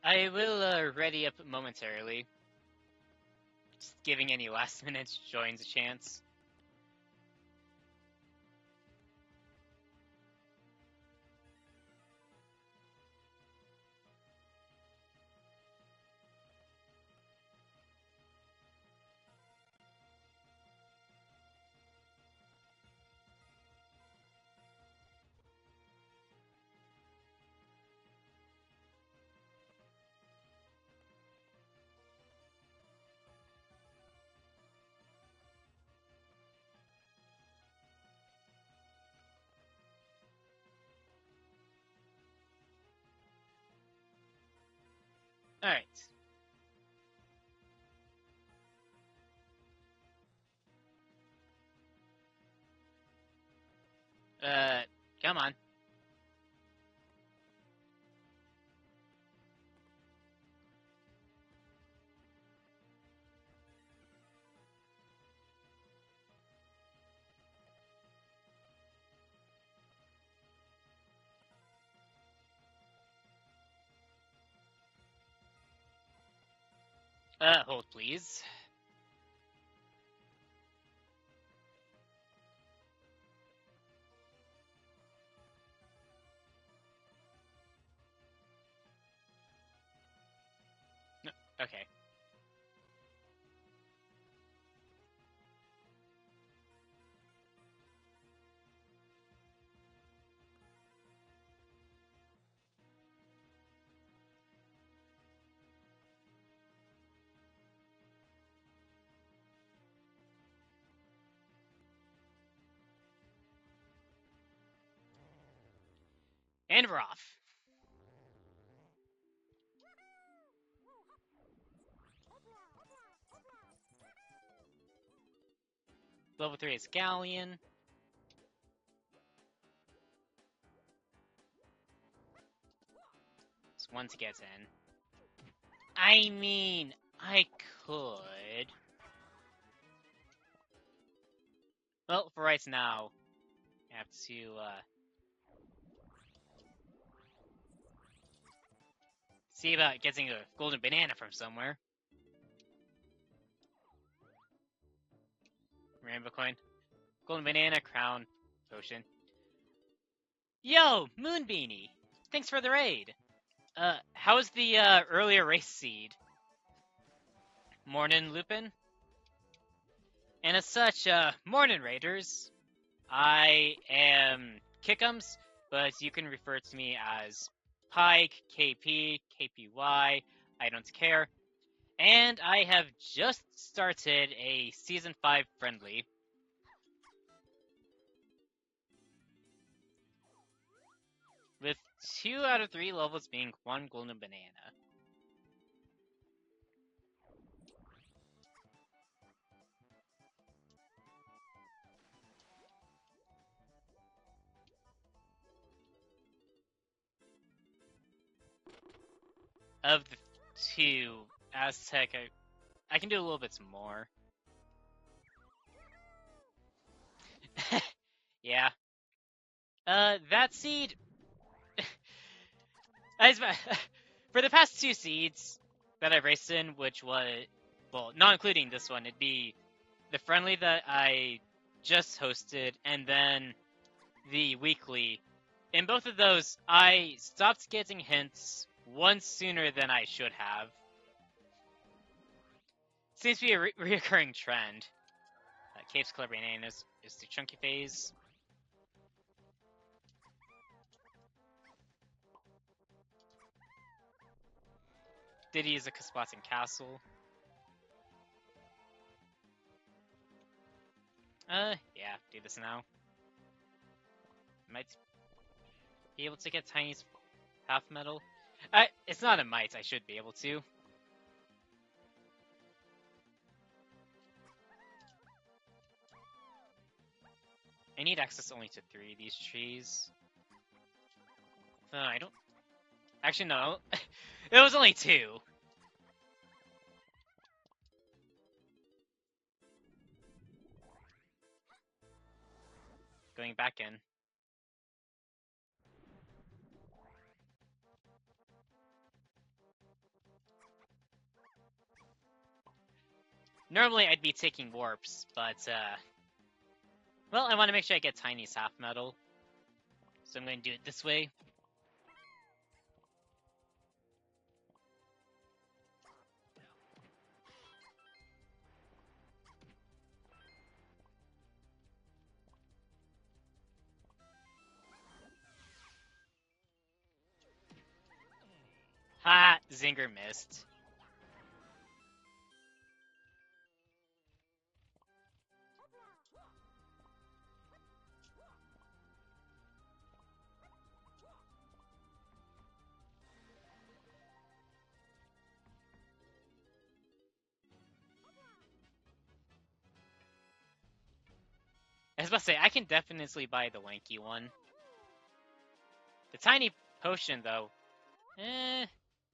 I will ready up momentarily. Just giving any last-minute joins a chance. Alright. Come on. Hold please. No, okay. And we're off. Level 3 is galleon. It's one to get in. I mean, I could. Well, for right now, I have to, see about getting a golden banana from somewhere. Rainbow coin. Golden banana, crown, potion. Yo, Moonbeanie! Thanks for the raid! How's the, earlier race seed? Mornin', Lupin? And as such, mornin' raiders. I am Kickums, but you can refer to me as Pike, KP, KPY, I don't care. And I have just started a Season 5 friendly. With 2 out of 3 levels being 1 golden banana. Of the 2, Aztec, I can do a little bit more. Yeah. That seed... For the past 2 seeds that I've raced in, which was... Well, not including this one, it'd be the friendly that I just hosted, and then the weekly. In both of those, I stopped getting hints one sooner than I should have. Seems to be a reoccurring trend. Cape's Celebrating is the chunky phase. Diddy is a Kaspatin Castle. Yeah, do this now. Might be able to get Tiny's half metal. It's not a might, I should be able to. I need access only to 3 of these trees. I don't... Actually, no. It was only 2. Going back in. Normally I'd be taking warps, but well, I want to make sure I get Tiny's half metal, so I'm going to do it this way. Ha! Zinger missed. I was about to say, I can definitely buy the lanky one. The tiny potion, though,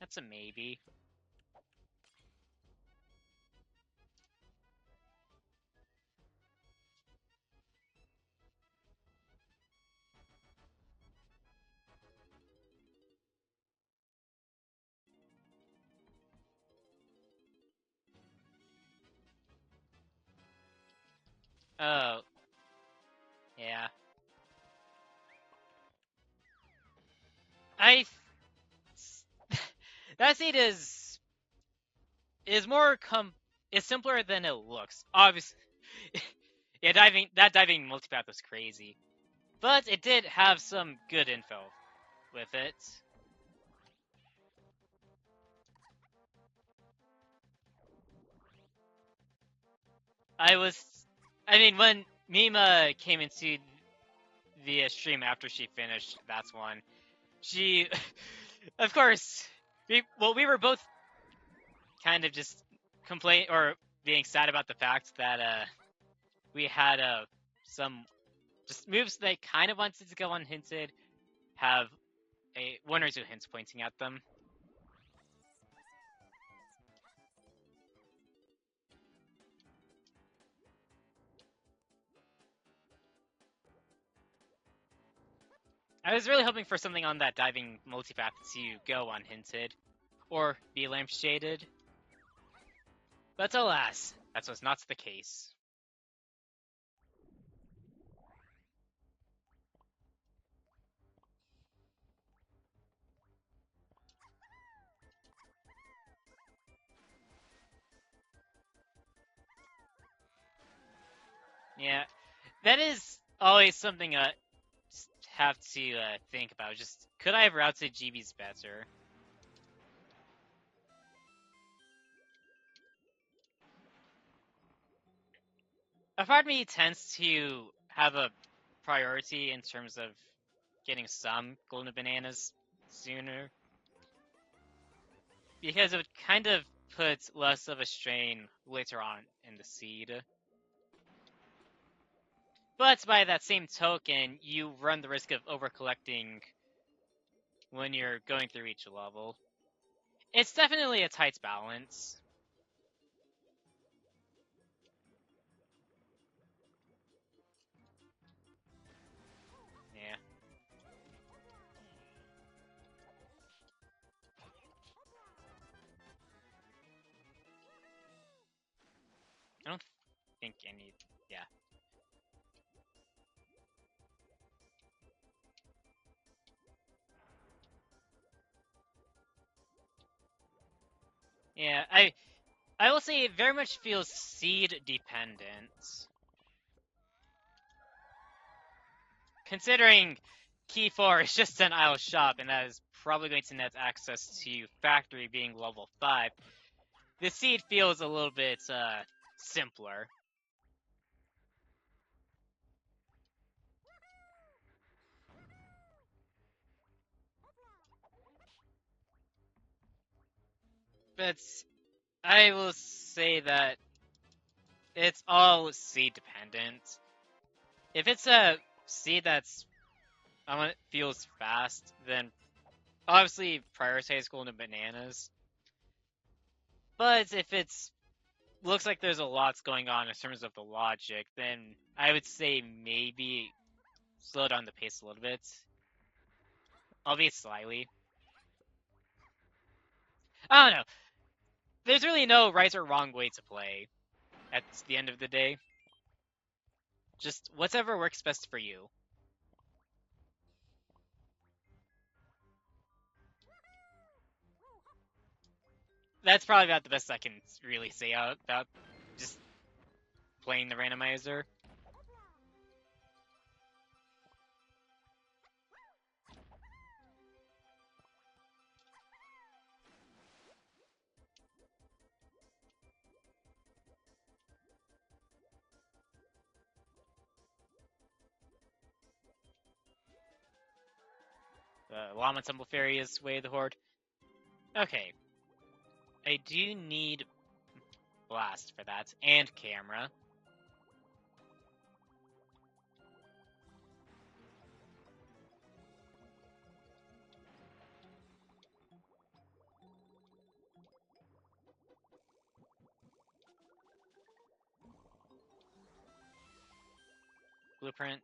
that's a maybe. Oh, yeah. I that seed is more is simpler than it looks. Obviously, yeah, diving multipath was crazy, but it did have some good info with it. I mean, when Mima came into the stream after she finished, that's one. She, of course, we were both kind of just being sad about the fact that we had some just moves that kind of wanted to go unhinted, have one or two hints pointing at them. I was really hoping for something on that diving multipath to go unhinted, or be lampshaded. But alas, that was not the case. Yeah, that is always something I have to think about. Just, could I have routed GBs better? A part of me tends to have a priority in terms of getting some golden bananas sooner, because it would kind of put less of a strain later on in the seed. But by that same token, you run the risk of over-collecting when you're going through each level. It's definitely a tight balance. Yeah. I don't think any... Yeah. Yeah, I will say it very much feels seed dependent. Considering Key 4 is just an Isle shop, and that is probably going to net access to Factory being level 5, the seed feels a little bit simpler. But I will say that it's all seed dependent. If it's a seed that's feels fast, then obviously prioritize golden bananas. But if it's looks like there's a lot going on in terms of the logic, then I would say maybe slow down the pace a little bit, albeit slightly. I don't know. There's really no right or wrong way to play. at the end of the day. Just whatever works best for you. That's probably about the best I can really say about just playing the randomizer. The Llama Temple Fairy is way the horde. Okay. I do need Blast for that, and Camera. Blueprint.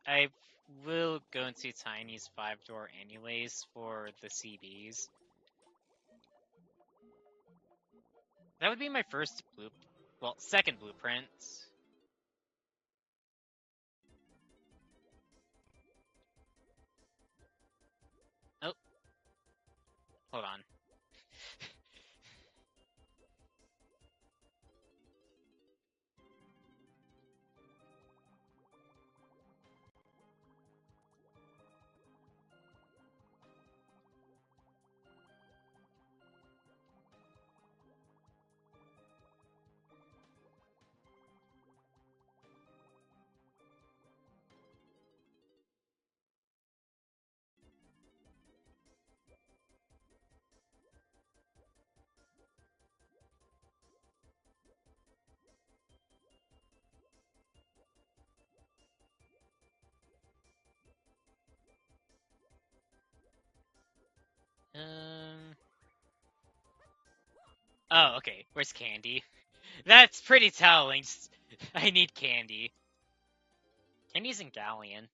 I will go into Tiny's 5-door anyways for the CBs. That would be my first second blueprint. Oh. Hold on. Oh, okay. Where's Candy? That's pretty telling. I need Candy. Candy's in Galleon.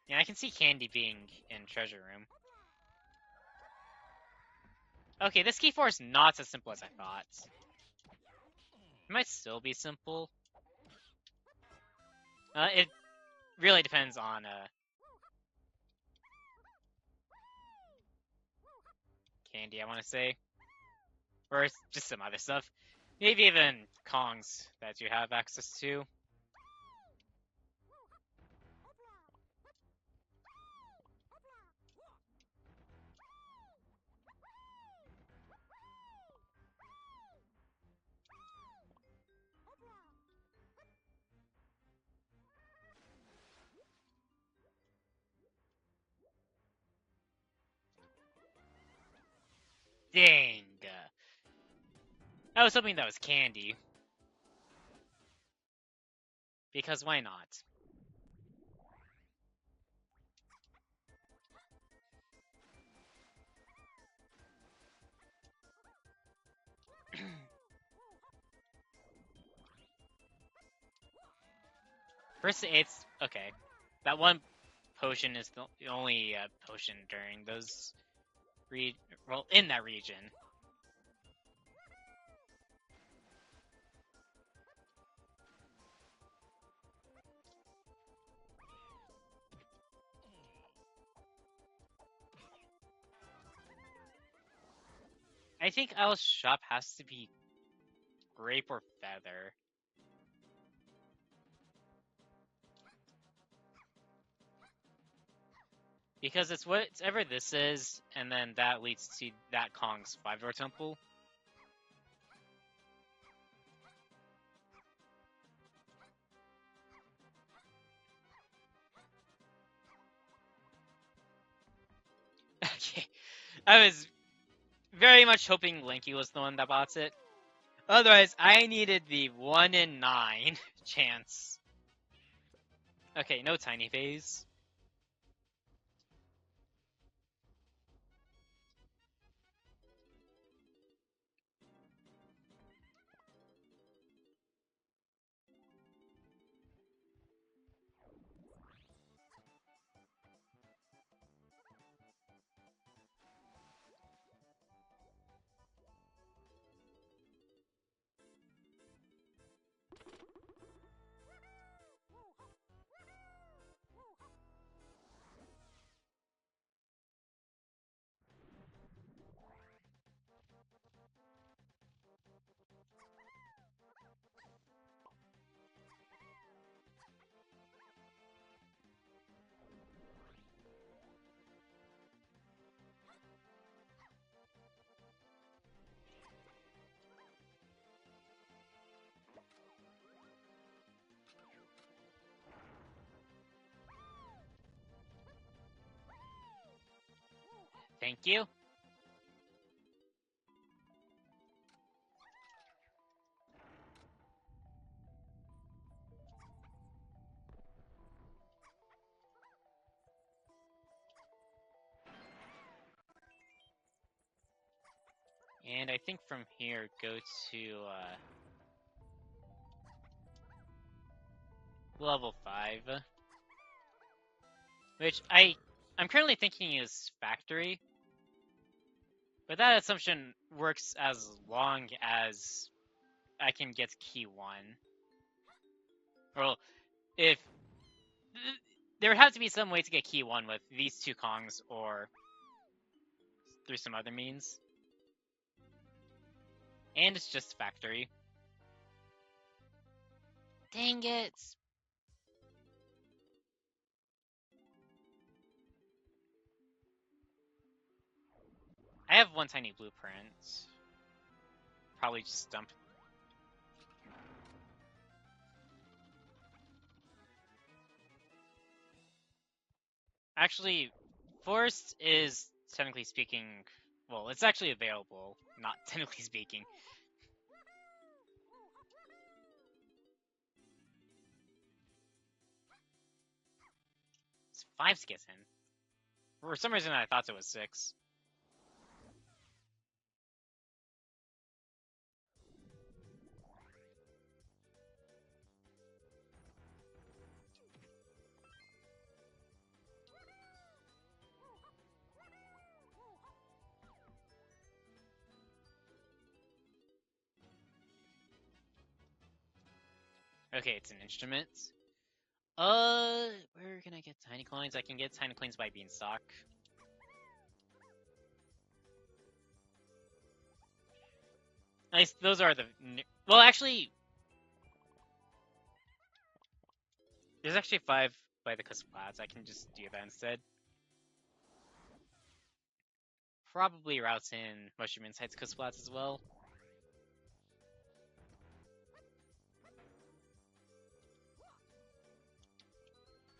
Yeah, I can see Candy being in Treasure Room. Okay, this key 4 is not as simple as I thought. It might still be simple. It really depends on Candy, I want to say. Or just some other stuff. Maybe even Kongs that you have access to. Dang. I was hoping that was Candy. Because why not? First, it's okay. That one potion is the only potion during those in that region. I think Owl's shop has to be grape or feather. Because it's whatever this is, and then that leads to that Kong's 5-door temple. Okay. I was very much hoping Linky was the one that bought it. Otherwise, I needed the 1 in 9 chance. Okay, no tiny phase. Thank you. And I think from here, go to level 5. Which I'm currently thinking is factory. But that assumption works as long as I can get key 1. Well, if... There would have to be some way to get key 1 with these 2 Kongs, or through some other means. And it's just factory. Dang it! I have 1 tiny blueprint. Probably just dump. Actually, Forest is, technically speaking, well, it's actually available, not technically speaking. It's 5 to get in. For some reason, I thought it was 6. Okay, it's an instrument. Where can I get tiny coins? I can get tiny coins by Beanstalk. Nice, those are the... Well, actually... There's actually 5 by the Cusplats. I can just do that instead. Probably routes in Mushroom Insights Cusplats as well.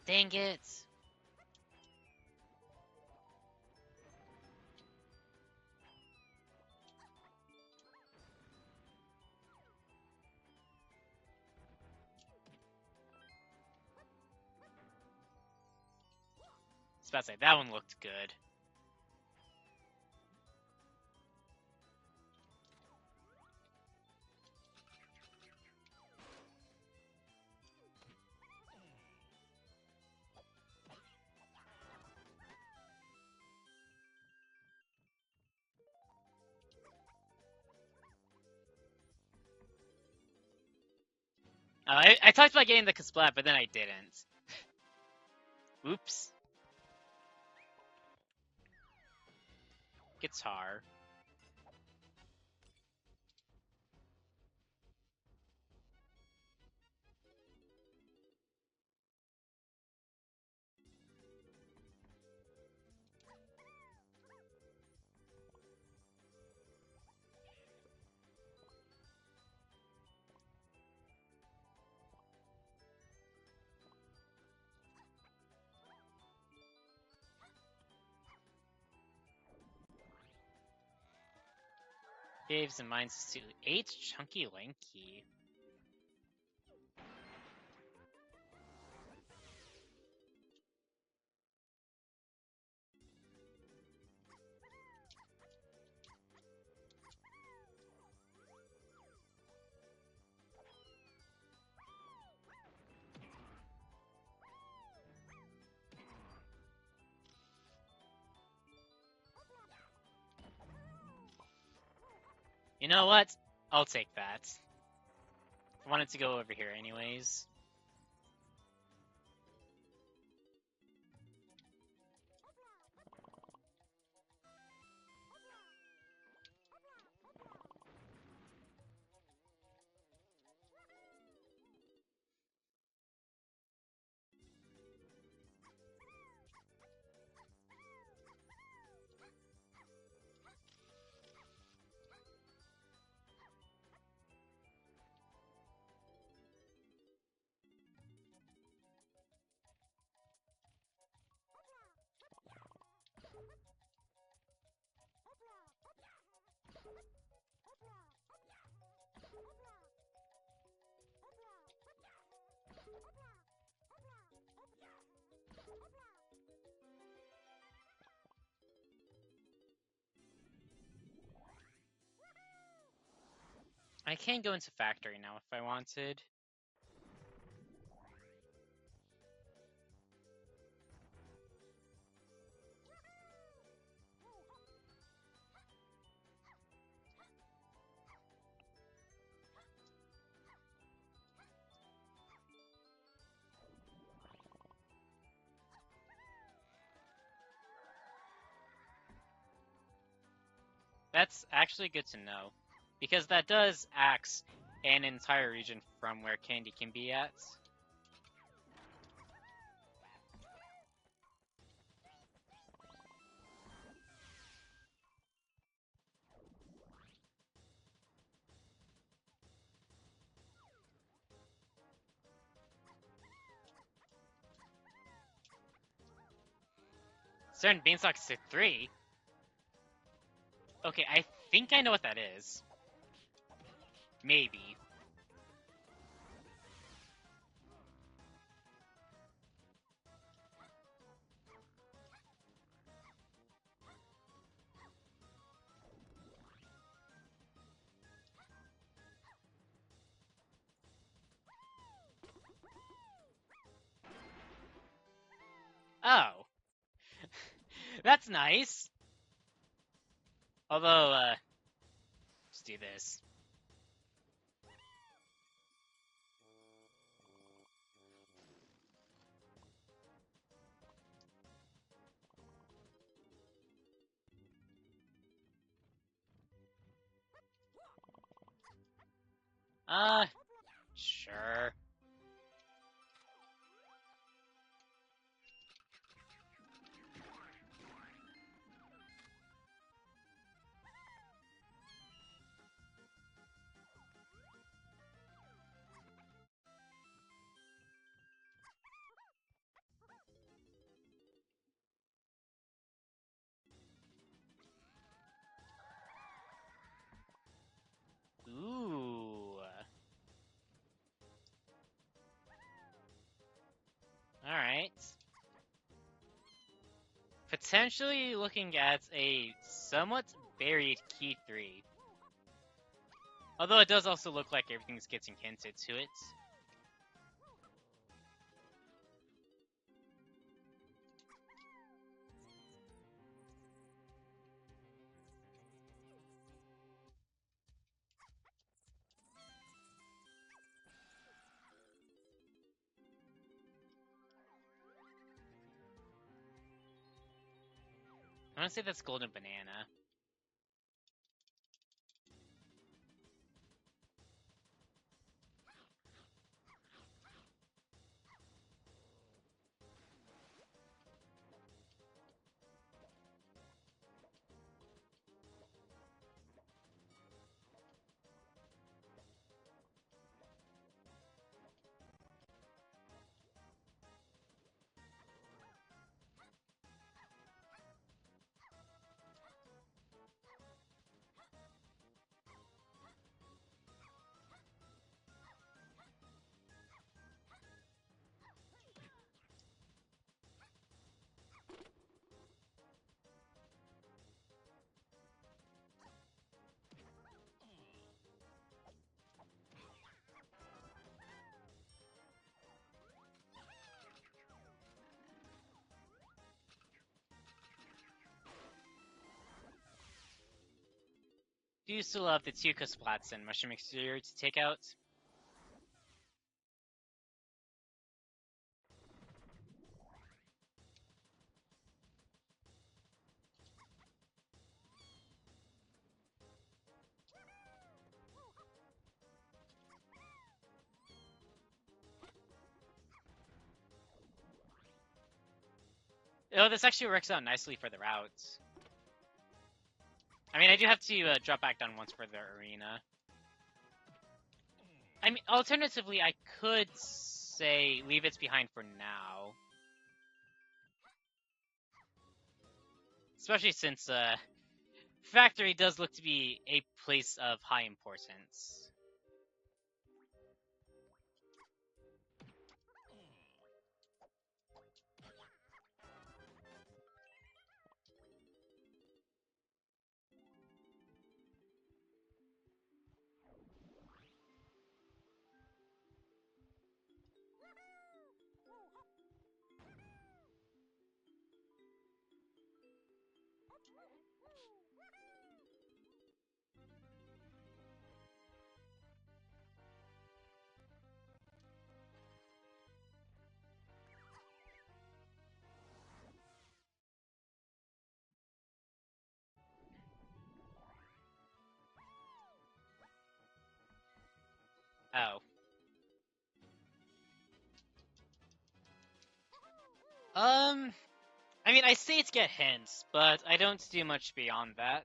Dang it! I was about to say, that one looked good. I talked about getting the Cusplat, but then I didn't. Oops. Guitar. Caves and mines to 8 chunky lanky. You know what? I'll take that. I wanted to go over here anyways. I can go into factory now if I wanted. That's actually good to know, because that does axe an entire region from where candy can be at. Certain Beanstalks to 3? Okay, I think I know what that is. Maybe. Oh. That's nice. Although, let's do this. Sure. Ooh. Alright. Potentially looking at a somewhat buried key 3. Although it does also look like everything's getting hinted to it. I want to say that's golden banana. Do you still have the 2 Cosplats and Mushroom Exterior to take out? Oh, this actually works out nicely for the routes. I mean, I do have to drop back down once for the arena. I mean, alternatively, I could say leave it behind for now. Especially since factory does look to be a place of high importance. Oh. I mean, I say to get hints, but I don't do much beyond that.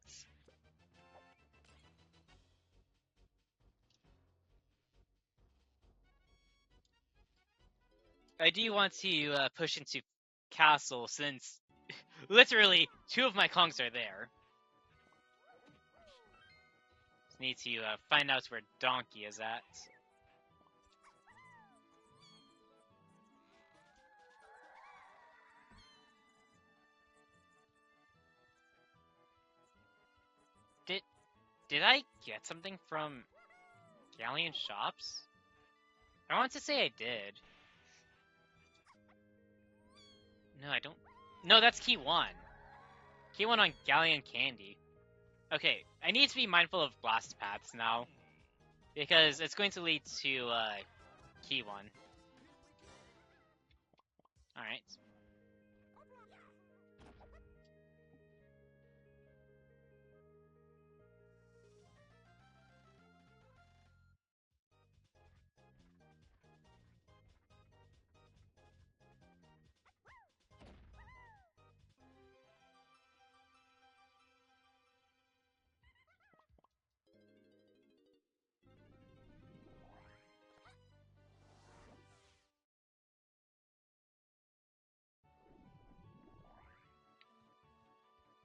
I do want to push into castle since literally 2 of my Kongs are there. Just need to find out where Donkey is at. Did I get something from Galleon shops? I want to say I did. No, I don't. No, that's key 1. Key 1 on Galleon Candy. Okay, I need to be mindful of blast paths now, because it's going to lead to key 1. Alright.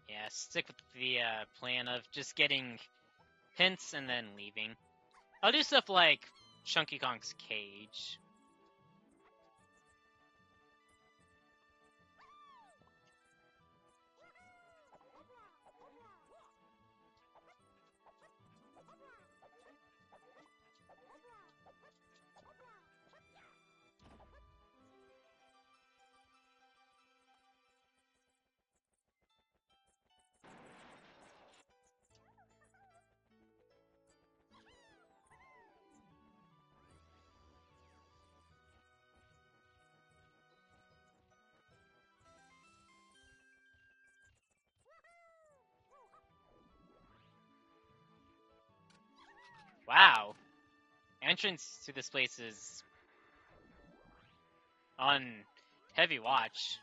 Yeah, stick with the plan of just getting hints and then leaving. I'll do stuff like Chunky Kong's cage. Wow. Entrance to this place is on heavy watch.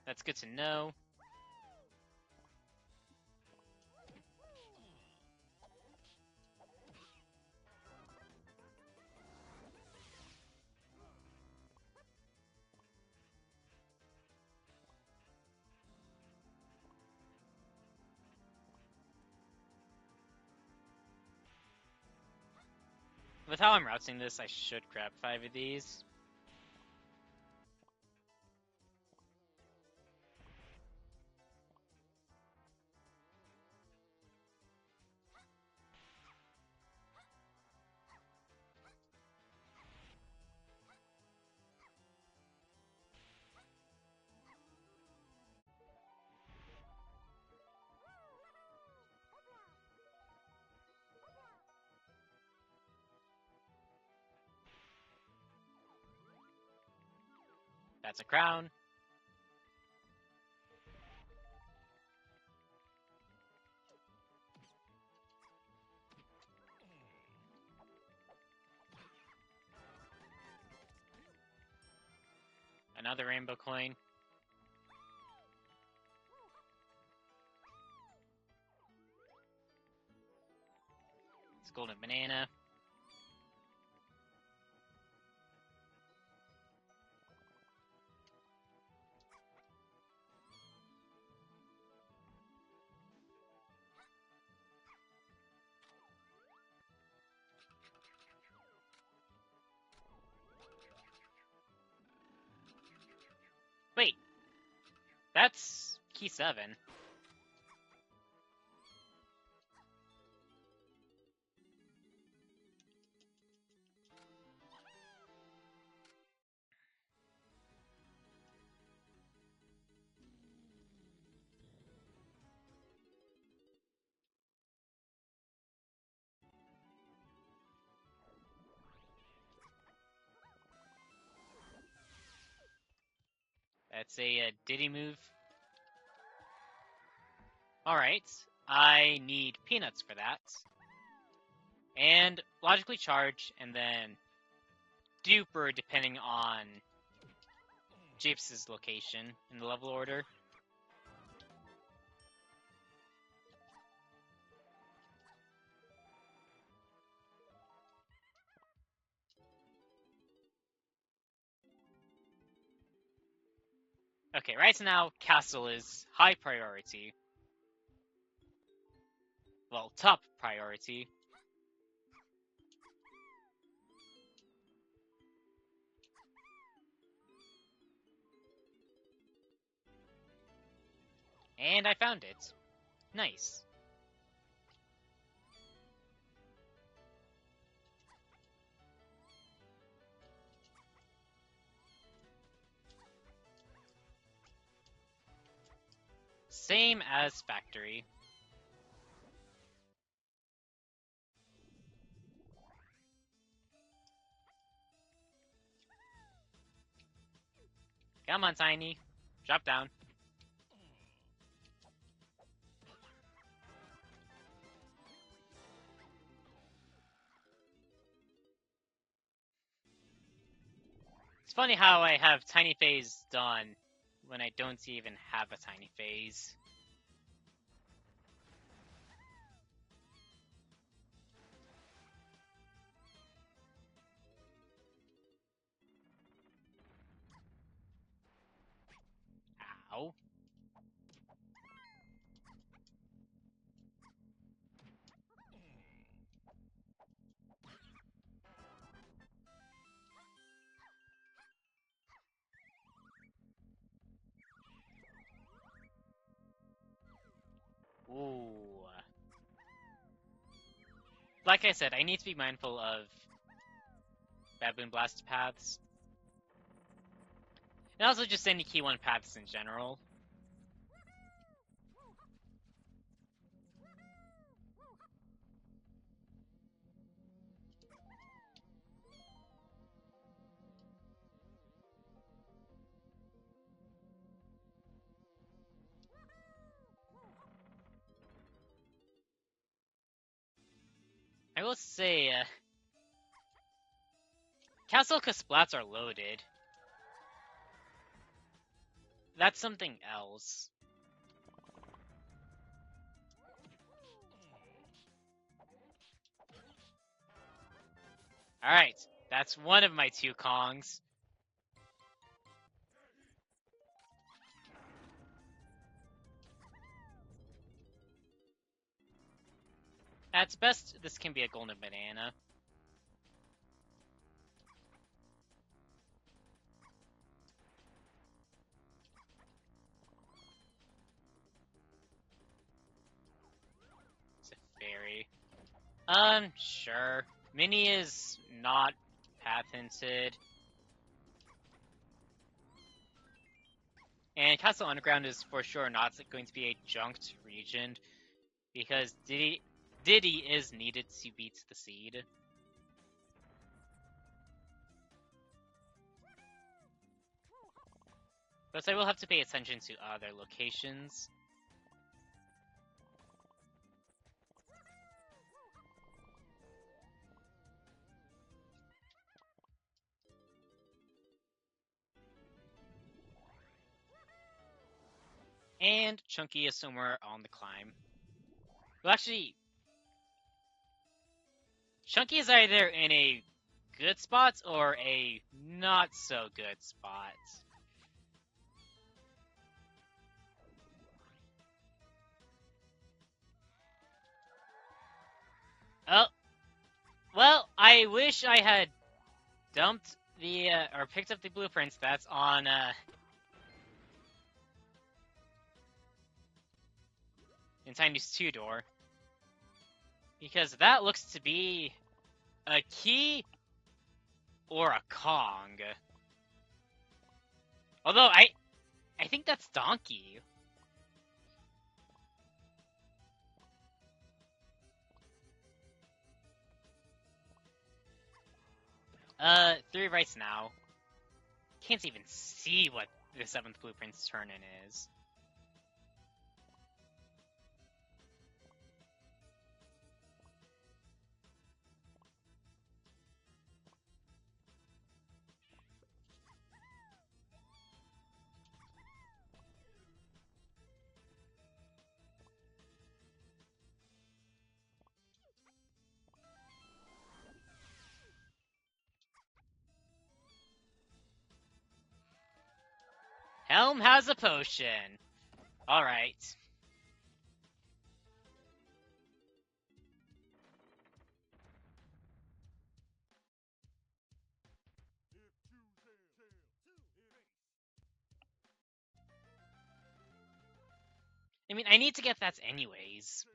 That's good to know. With how I'm routing this, I should grab 5 of these. That's a crown. Another rainbow coin. It's golden banana. Wait, that's key 7. That's a Diddy move. Alright, I need peanuts for that. And logically charge, and then duper depending on Japes' location in the level order. Okay, right now, castle is high priority. Well, top priority. And I found it. Nice. Same as factory. Come on, Tiny. Drop down. It's funny how I have Tiny Phase done when I don't even have a Tiny Phase. Ow. Ooh. Like I said, I need to be mindful of Baboon Blast paths. And also just any key 1 paths in general. I will say, Castle Casplats are loaded. That's something else. Alright, that's one of my 2 Kongs. At best, this can be a golden banana. It's a fairy. Sure. Mini is not patented. And Castle Underground is for sure not going to be a junked region, because Diddy is needed to beat the seed. But I will have to pay attention to other locations. And Chunky is somewhere on the climb. Well, actually, Chunky is either in a good spot or a not so good spot. Oh, well, I wish I had dumped the, or picked up the blueprints that's on, in Tiny's 2 door. Because that looks to be a key or a Kong. Although, I think that's Donkey. 3 right now. can't even see what the 7th blueprint's turn-in is. Helm has a potion. Alright. I mean, I need to get that anyways.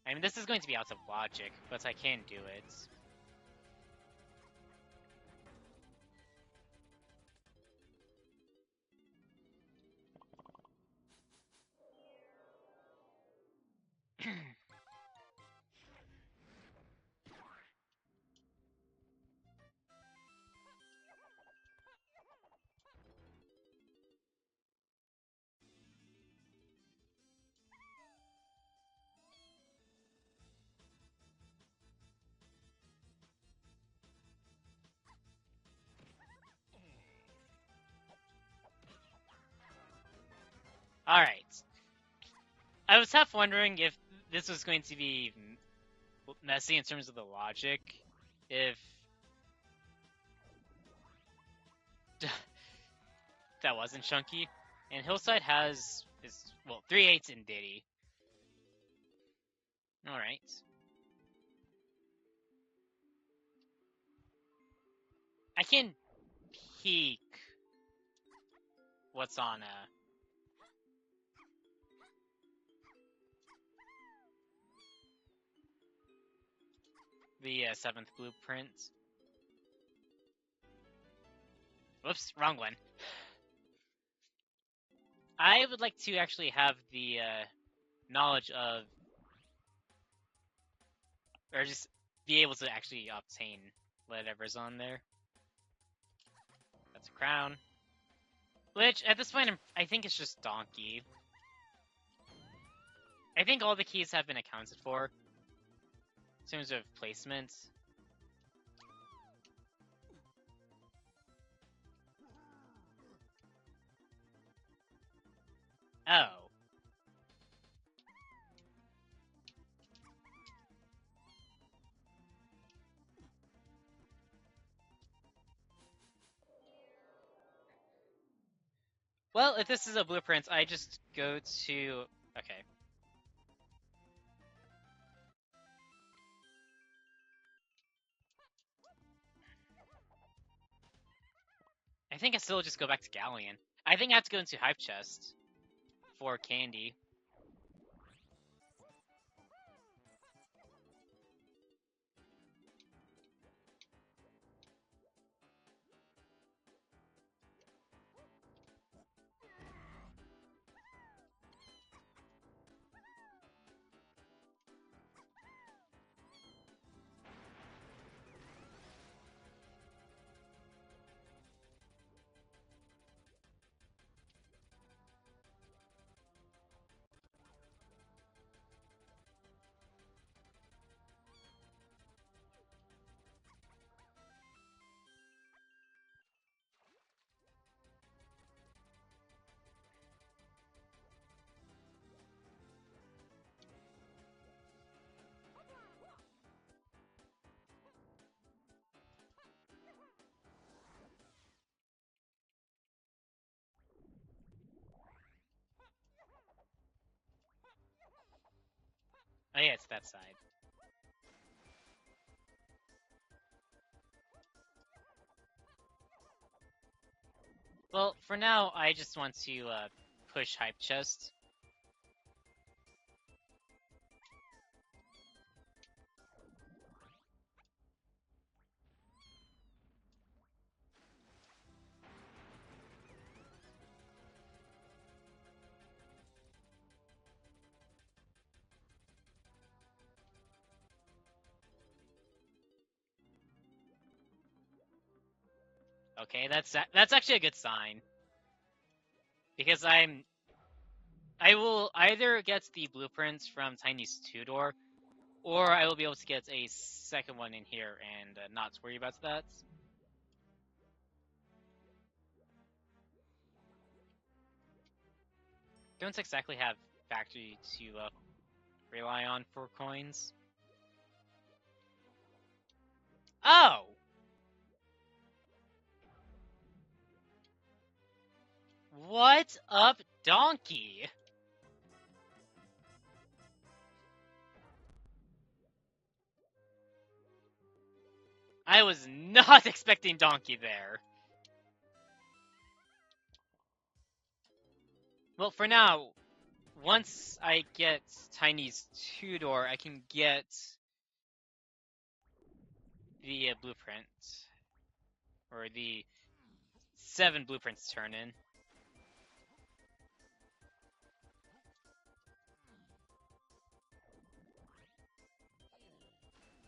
I mean, this is going to be out of logic, but I can do it. Alright. I was half wondering if this was going to be messy in terms of the logic. If that wasn't chunky. And Hillside has, well, 3/8 in Diddy. Alright. I can peek what's on the 7th blueprint. Whoops, wrong one. I would like to actually have the knowledge of, or just be able to actually obtain whatever's on there. That's a crown. Which, at this point, I think it's just Donkey. I think all the keys have been accounted for in terms of placement. Oh. Well, if this is a blueprint, I just go to... Okay. I think I still just go back to Galleon. I think I have to go into Hype Chest for candy. Oh yeah, it's that side. Well, for now, I just want to push Hype Chest. Okay, that's actually a good sign. Because I will either get the blueprints from Tiny's 2-door, or I will be able to get a second one in here and not worry about that. Don't exactly have factory to rely on for coins. Oh! What up, donkey? I was not expecting donkey there. Well, for now, once I get Tiny's 2-door, I can get the blueprint. Or the 7 blueprints turn in.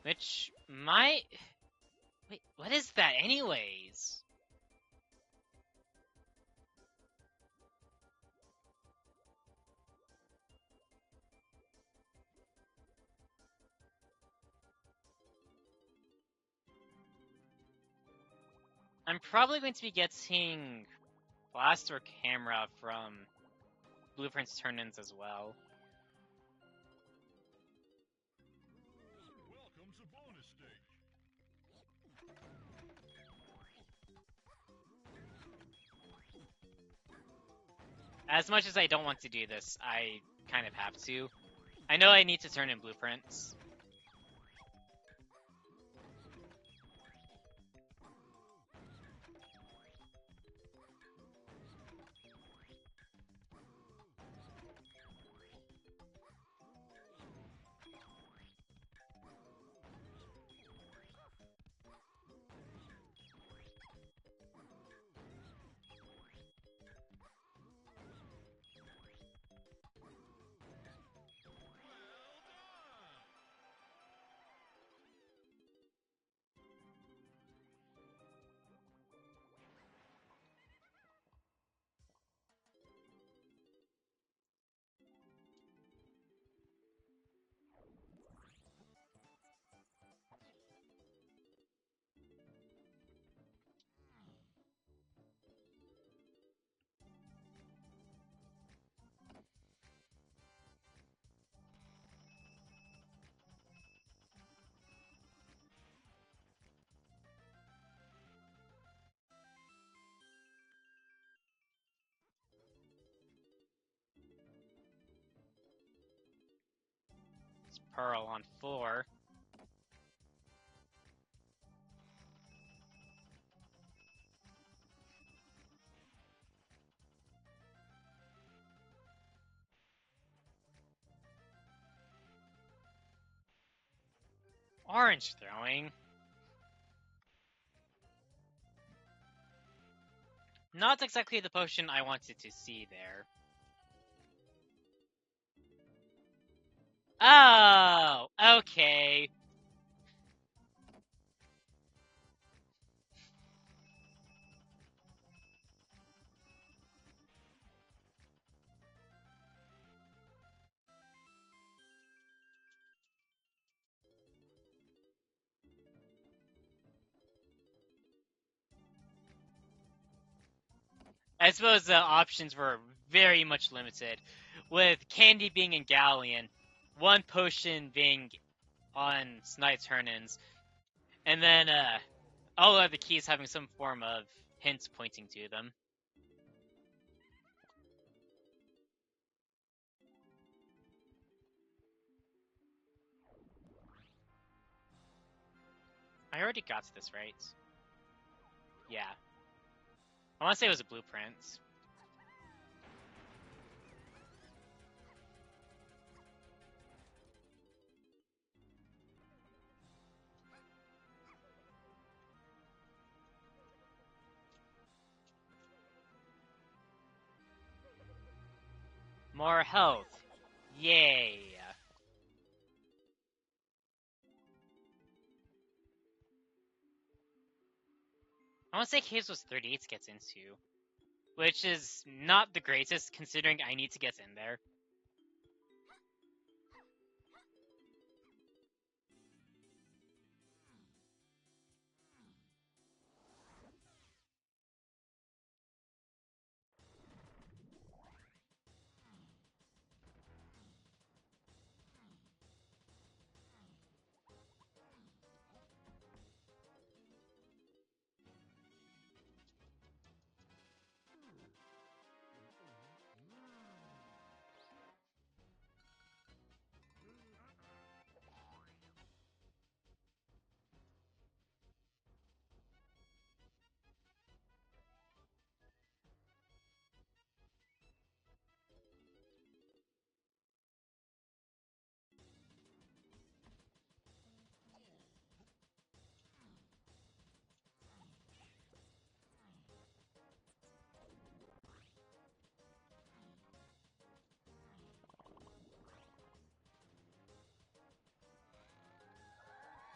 Which might... Wait, what is that anyways? I'm probably going to be getting blast or camera from blueprints turn-ins as well. Welcome to bonus stage. As much as I don't want to do this, I kind of have to. I know I need to turn in blueprints. It's Pearl on 4. Orange throwing. Not exactly the potion I wanted to see there. Oh, okay. I suppose the options were very much limited, with Candy being in Galleon, one potion being on Snipe turn-ins, and then all of the keys having some form of hints pointing to them. I already got to this, right? Yeah. I want to say it was a blueprint. More health. Yay. I want to say Caves was 38 to get into, which is not the greatest considering I need to get in there.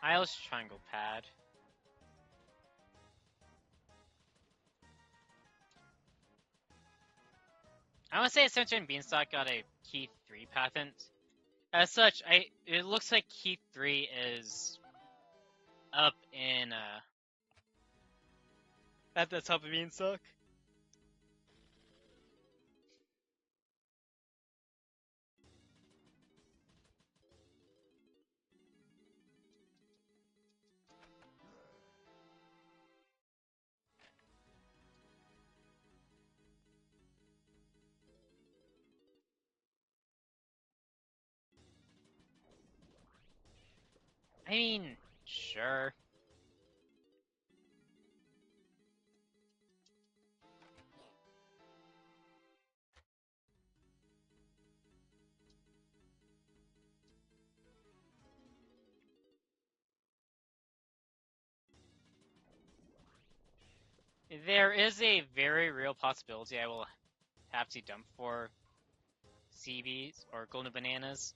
Isles triangle pad. I want to say Center and Beanstalk got a Key 3 patent. As such, it looks like Key 3 is up in at the top of Beanstalk. I mean, sure. There is a very real possibility I will have to dump for CBs or golden bananas.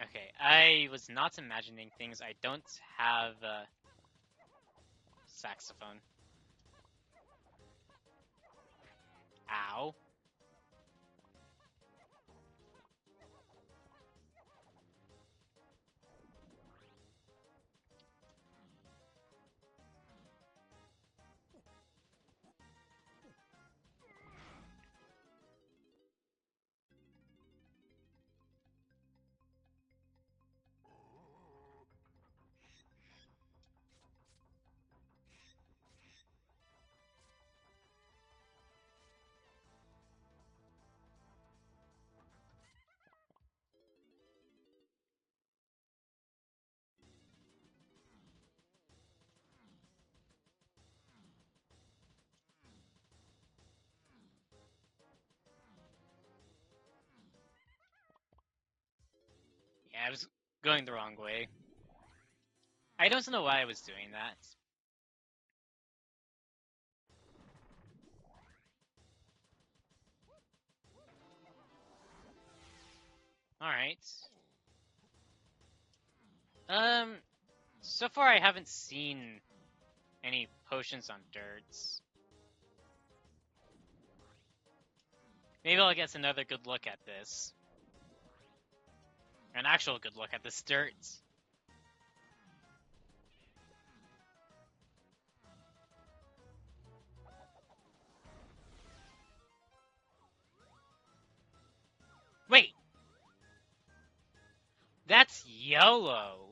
Okay, I was not imagining things. I don't have a saxophone. Ow. Yeah, I was going the wrong way. I don't know why I was doing that. Alright. So far I haven't seen any potions on dirts. Maybe I'll get another good look at this. An actual good look at this dirt. Wait! That's YOLO!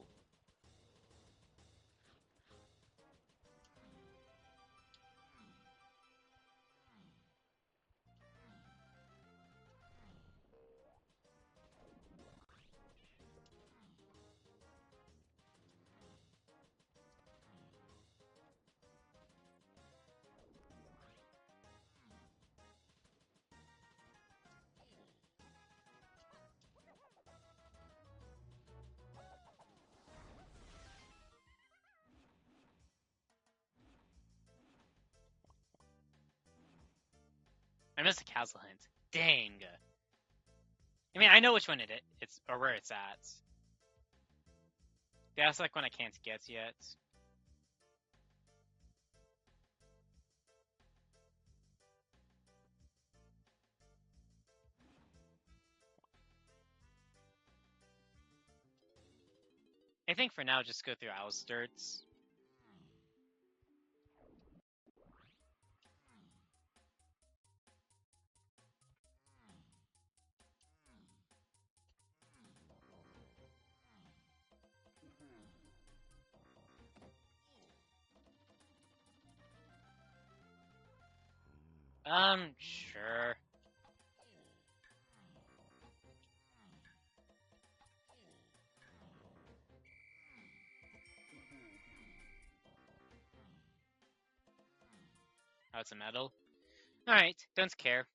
I missed the castle hint. Dang. I mean, I know which one it's or where it's at. That's like one I can't get yet. I think for now, just go through outskirts. Sure. Oh, it's a medal. Alright, don't care.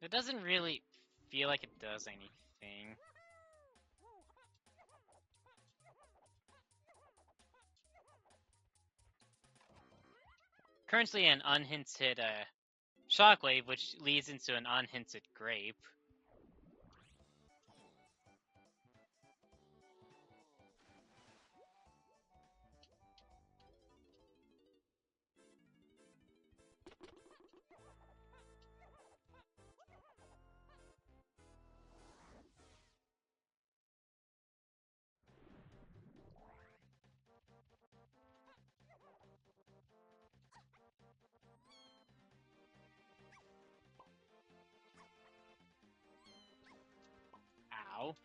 It doesn't really feel like it does anything. Currently an unhinted shockwave, which leads into an unhinted grape. Ow.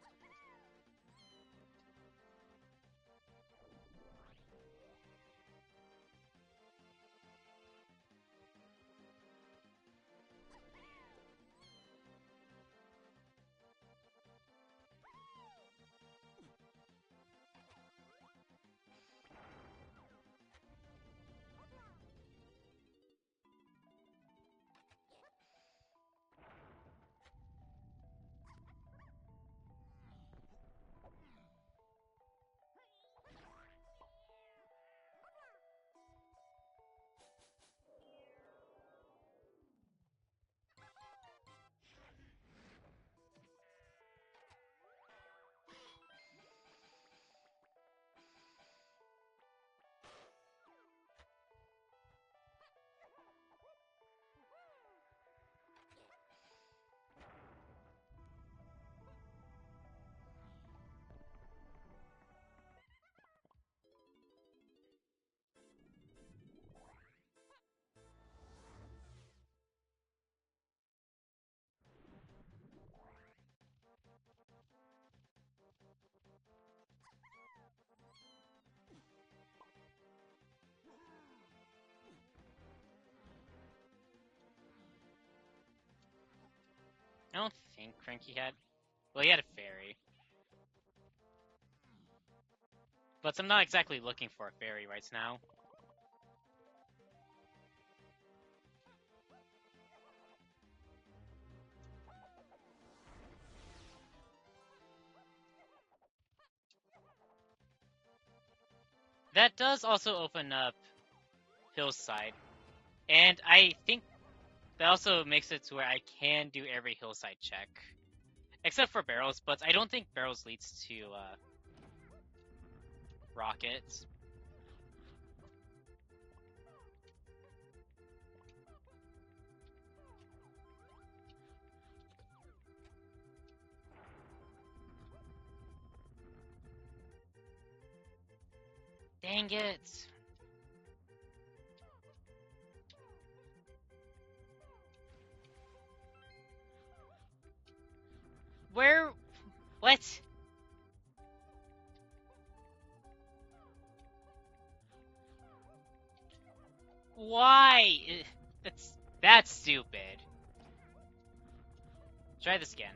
I don't think Cranky had... Well, he had a fairy. But I'm not exactly looking for a fairy right now. That does also open up Hillside. And I think that also makes it to where I can do every Hillside check. Except for barrels, but I don't think barrels leads to rockets. Dang it! Where? What? Why? That's stupid. Try this again.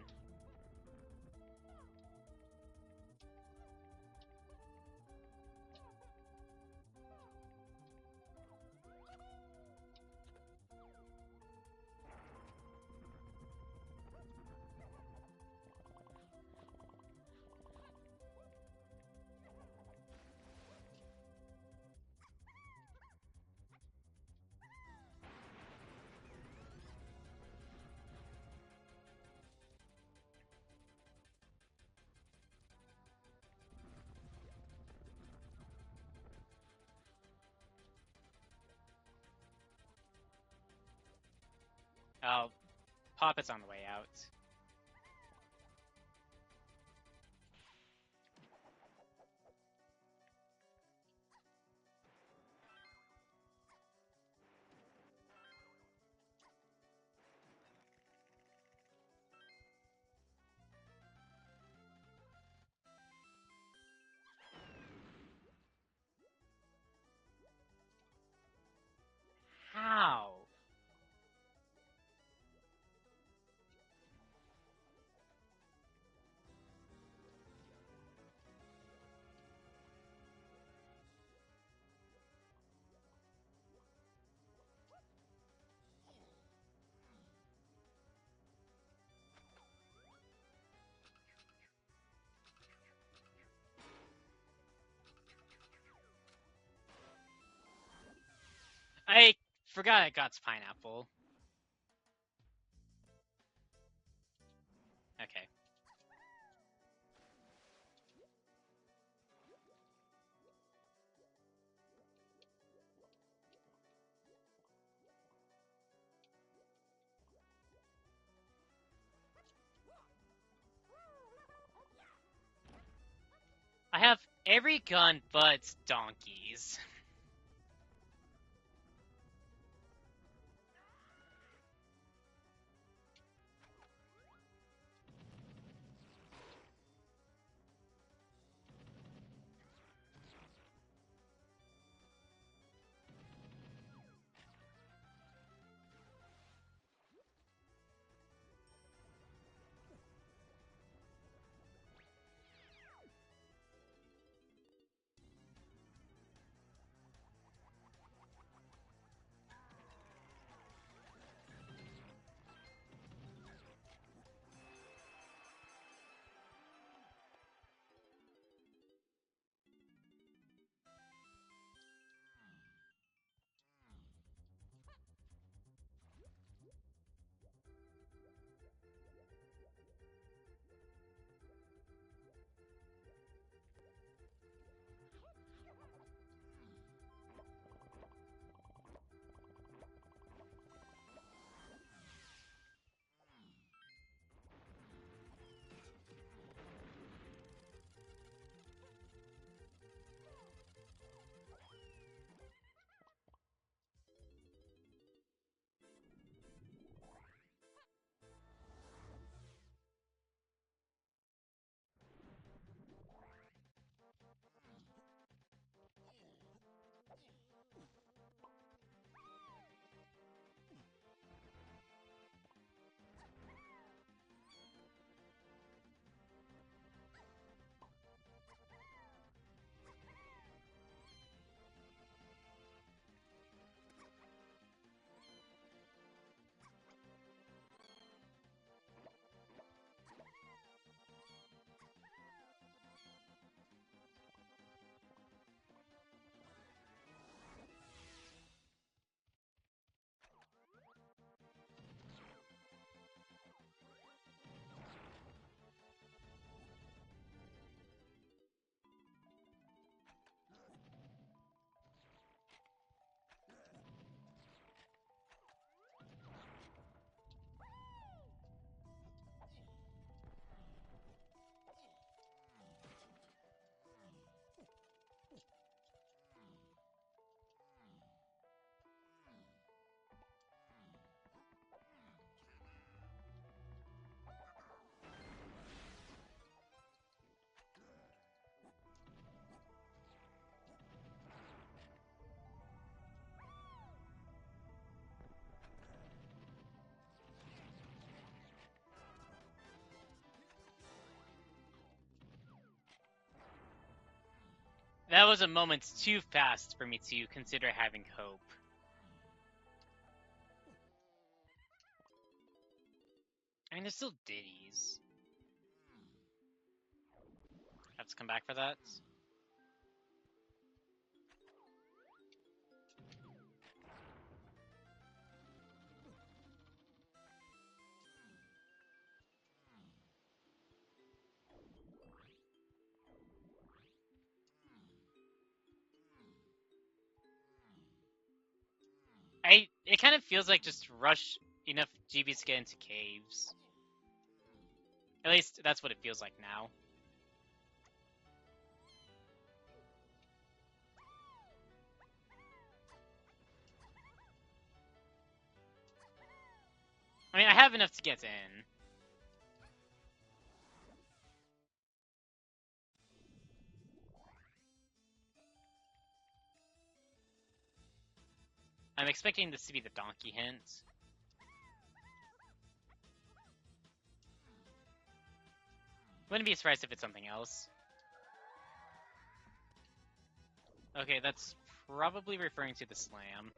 Oh, Poppet's on the way out. How? I forgot I got pineapple. Okay. I have every gun but donkeys. That was a moment too fast for me to consider having hope. I mean, there's still ditties. Have to come back for that. It kind of feels like just rush enough GBs to get into caves. At least that's what it feels like now. I mean, I have enough to get in. I'm expecting this to be the donkey hint. Wouldn't be surprised if it's something else. Okay, that's probably referring to the slam.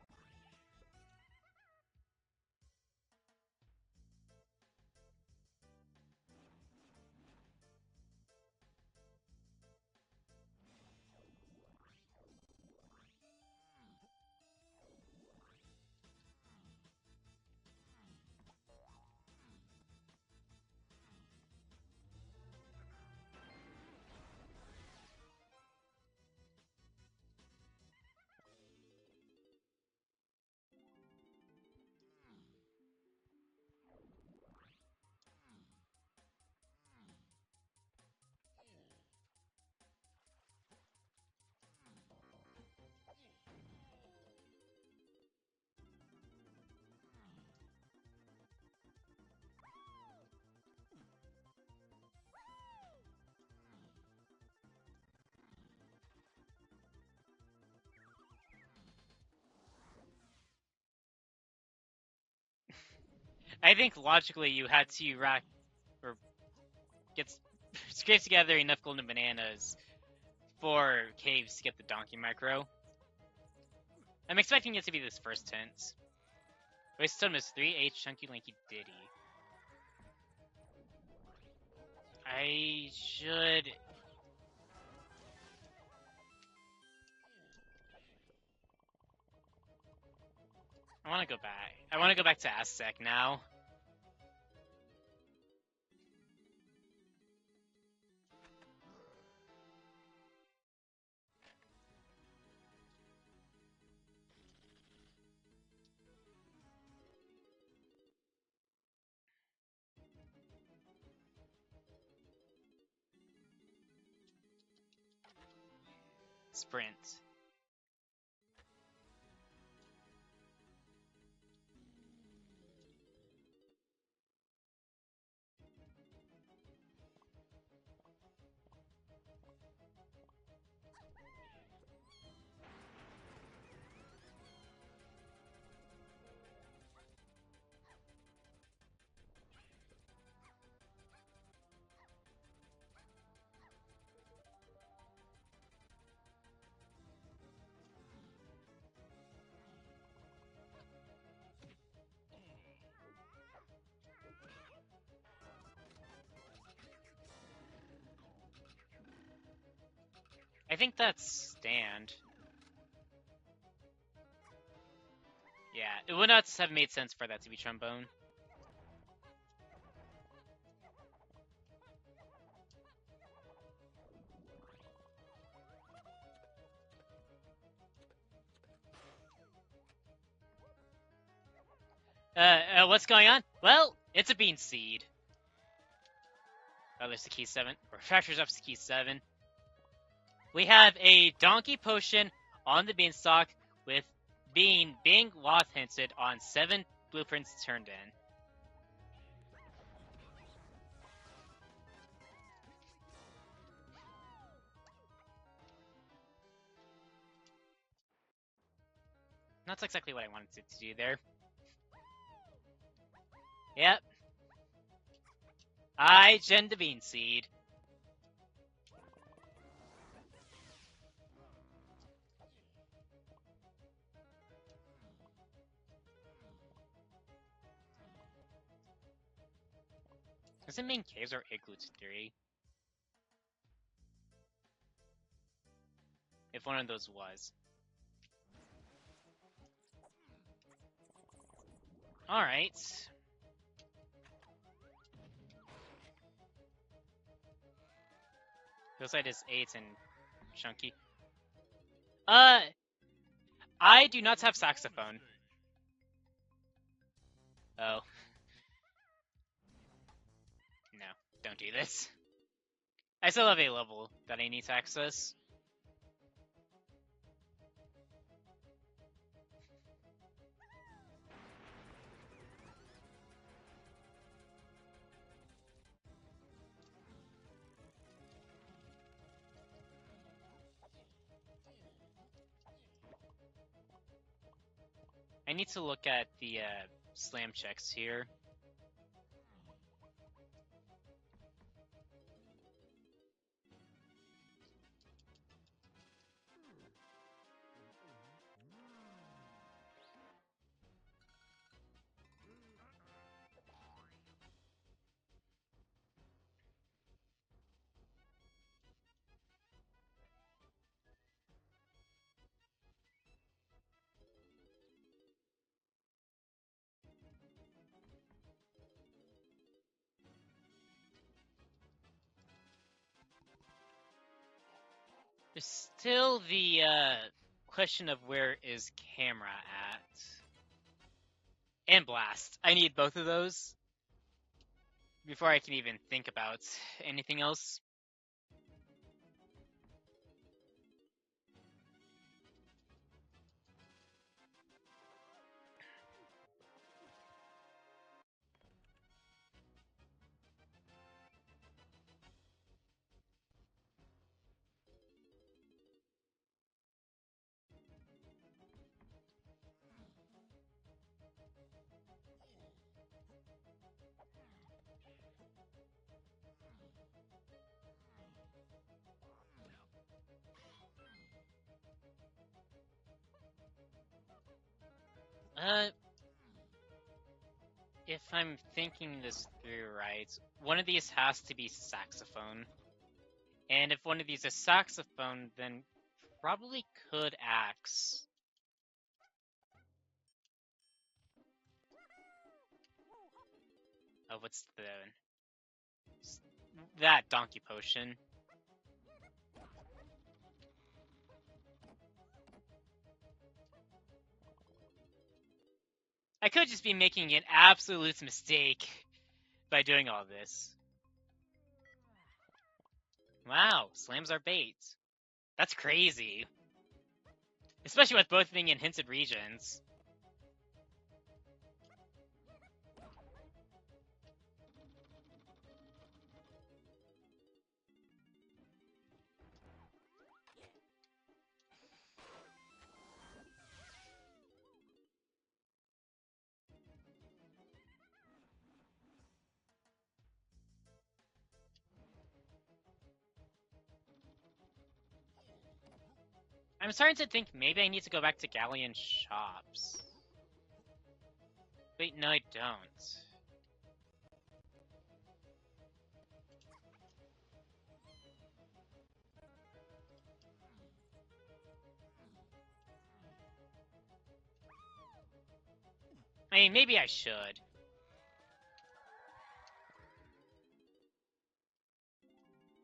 I think logically you had to rack or scrape together enough golden bananas for caves to get the donkey micro. I'm expecting it to be this first hint. Waste totem is 3H Chunky Lanky Diddy. I should... I want to go back. I want to go back to Aztec now. Sprint. I think that's stand. Yeah, it would not have made sense for that to be trombone. What's going on? Well, it's a bean seed. Oh, there's the key 7. Refractors up to key 7. We have a donkey potion on the beanstalk with being loth hinted on 7 blueprints turned in. That's exactly what I wanted it to do there. Yep. I gen the bean seed. Does it mean caves or igloos 3? If one of those was. Alright. Hillside is 8 and chunky. I do not have saxophone. Oh. No, don't do this. I still have a level that I need to access. I need to look at the slam checks here. There's still the question of where is camera at. And blast. I need both of those before I can even think about anything else. If I'm thinking this through right, one of these has to be saxophone. And if one of these is saxophone, then probably could axe. Oh, what's that donkey potion? I could just be making an absolute mistake by doing all this. Wow, slams are bait. That's crazy. Especially with both being in hinted regions. I'm starting to think maybe I need to go back to galleon shops. Wait, no I don't. I mean, maybe I should.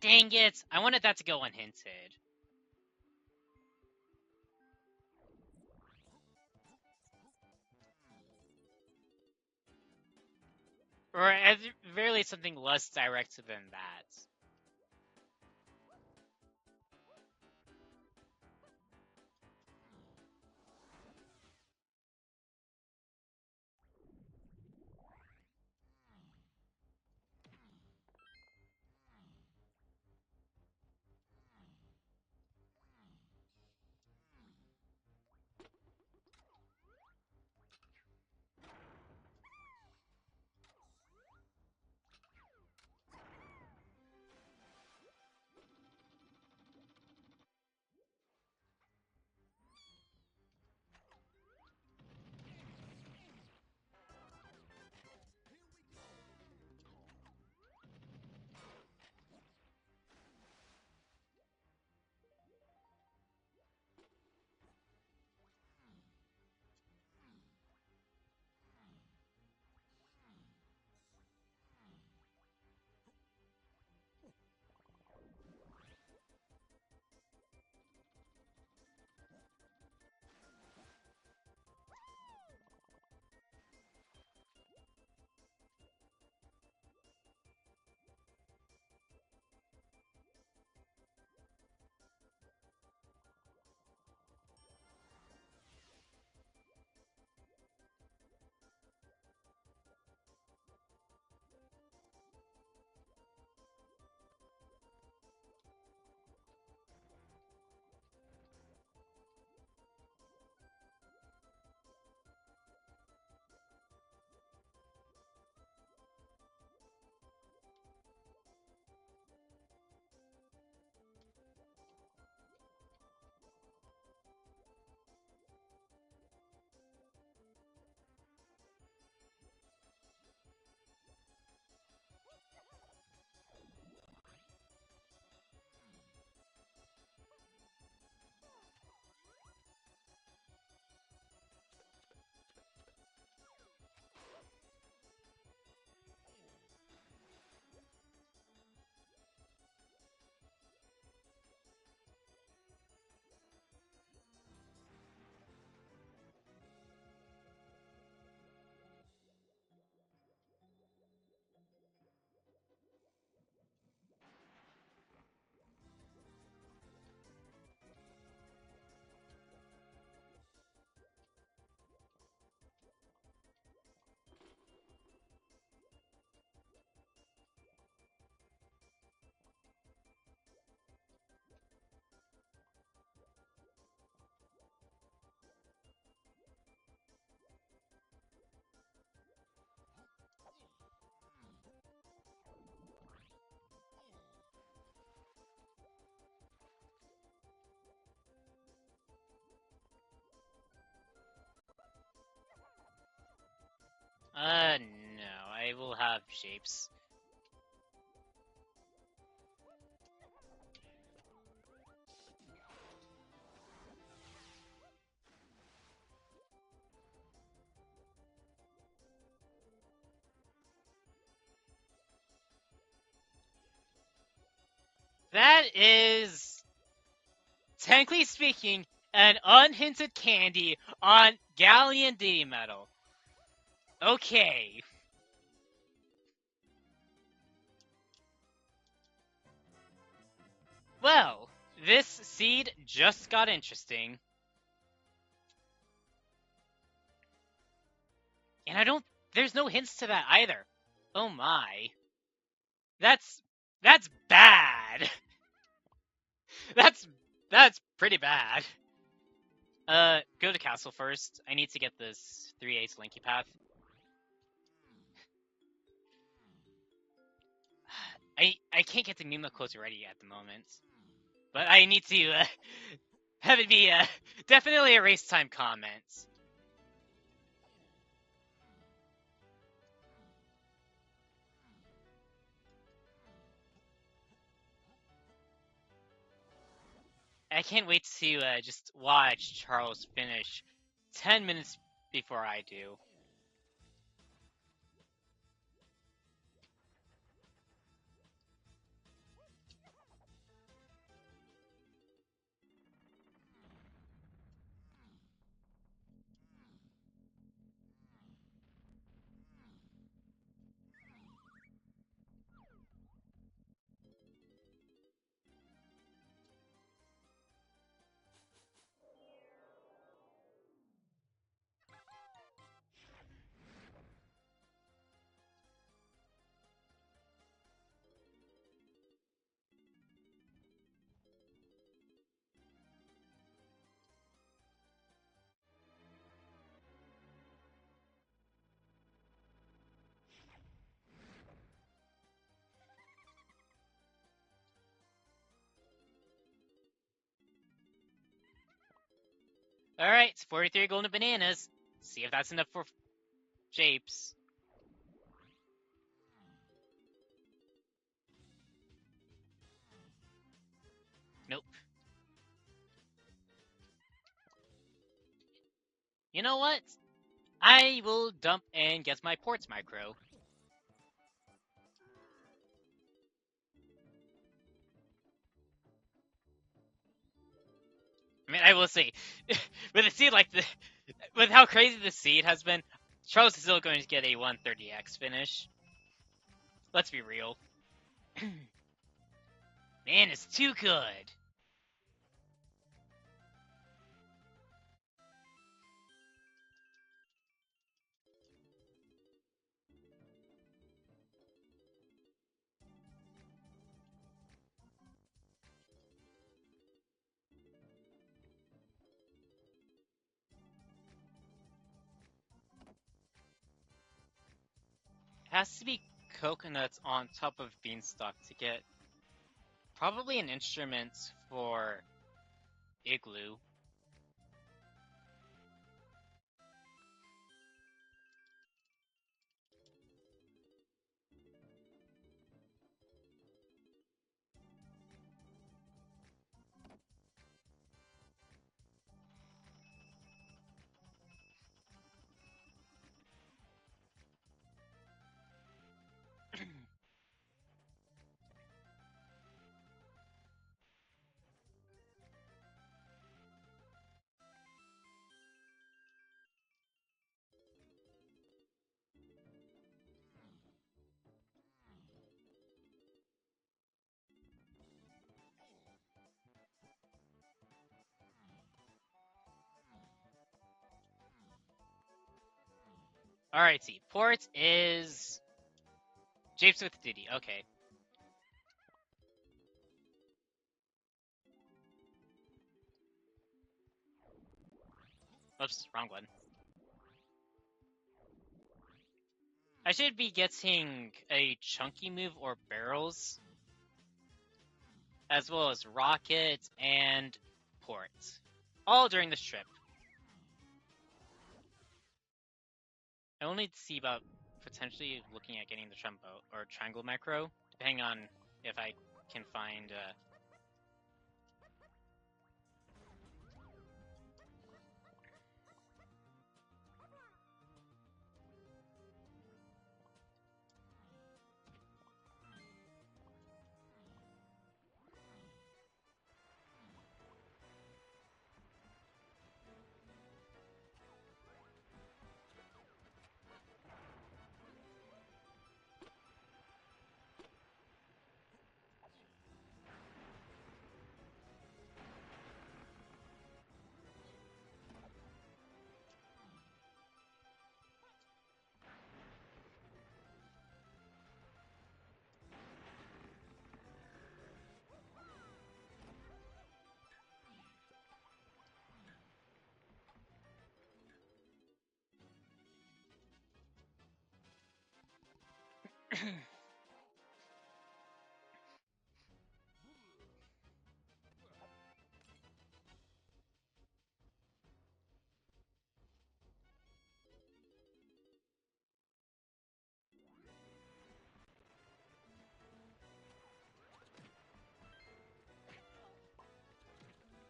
Dang it! I wanted that to go unhinted. Or at the very least something less direct than that. No, I will have shapes. That is, technically speaking, an unhinted candy on galleon D metal. Okay. Well, this seed just got interesting. And there's no hints to that either. Oh my. That's bad. that's pretty bad. Go to castle first. I need to get this 3/8 Linky Path. I can't get the Mima quotes ready at the moment. But I need to have it be definitely a race time comment. I can't wait to just watch Charles finish 10 minutes before I do. Alright, 43 golden bananas. See if that's enough for shapes. Nope. You know what? I will dump and get my ports micro. I mean, I will say, with a seed like the, with how crazy the seed has been, Charles is still going to get a 130x finish. Let's be real. Man, it's too good. It has to be coconuts on top of beanstalk to get probably an instrument for igloo. Alright, see. Port is Japes with Diddy. Okay. Oops, wrong one. I should be getting a chunky move or barrels, as well as rocket and port, all during this trip. I will need to see about potentially looking at getting the trumbo or triangle macro, depending on if I can find.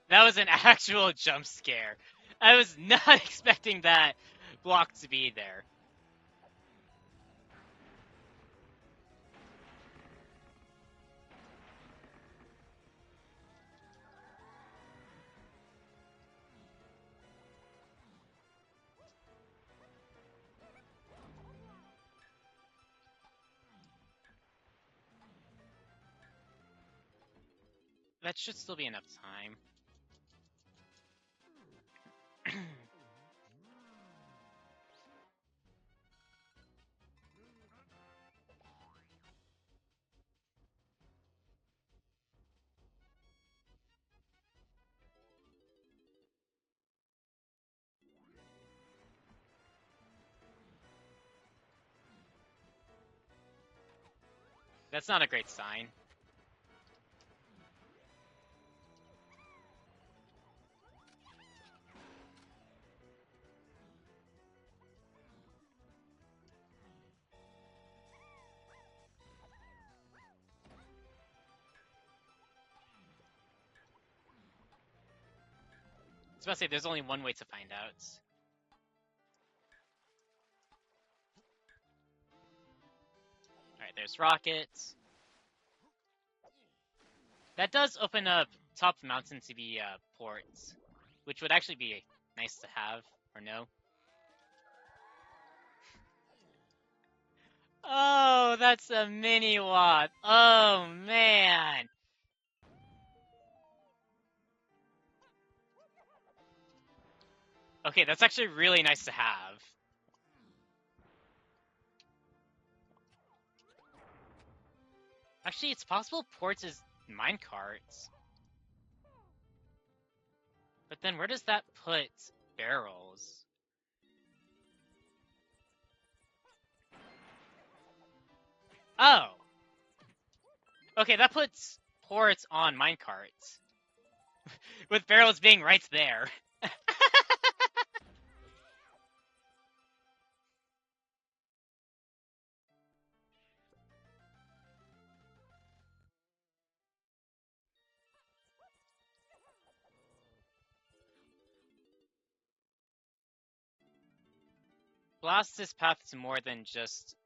That was an actual jump scare. I was not expecting that block to be there. That should still be enough time. That's not a great sign. I was about to say, there's only one way to find out. Alright, there's rockets. That does open up top of the mountain to be ports, which would actually be nice to have, or no? Oh, that's a mini wad. Oh, man. Okay, that's actually really nice to have. Actually, it's possible ports is minecarts. But then where does that put barrels? Oh. Okay, that puts ports on minecarts. With barrels being right there. Blast this path to more than just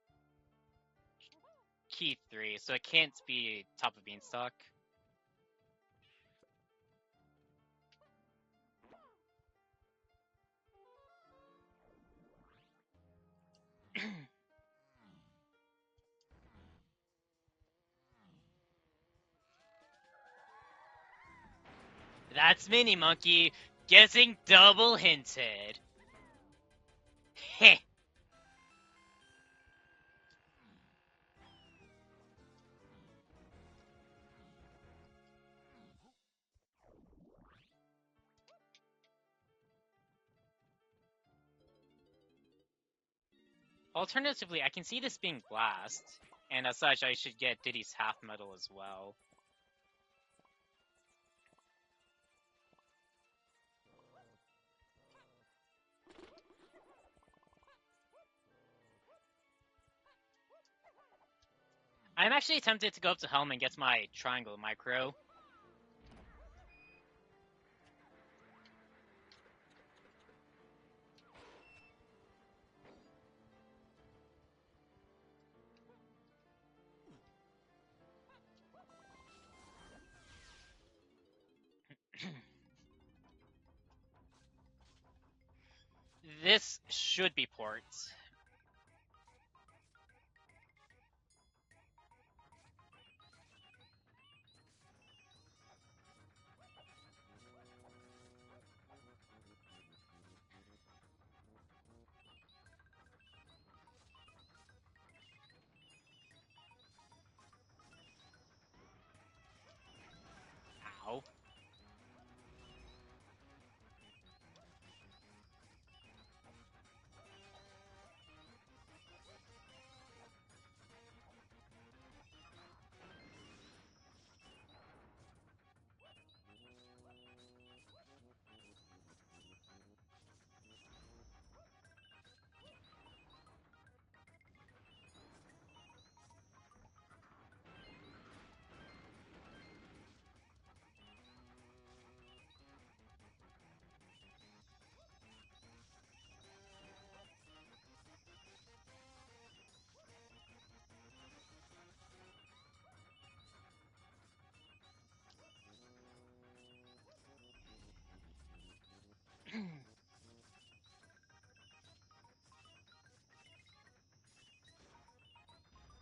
key 3, so it can't be top of beanstalk. That's Mini Monkey getting double hinted. Heh. Alternatively, I can see this being Blast, and as such, I should get Diddy's half medal as well. I'm actually tempted to go up to Helm and get my triangle micro. This should be port. Ow.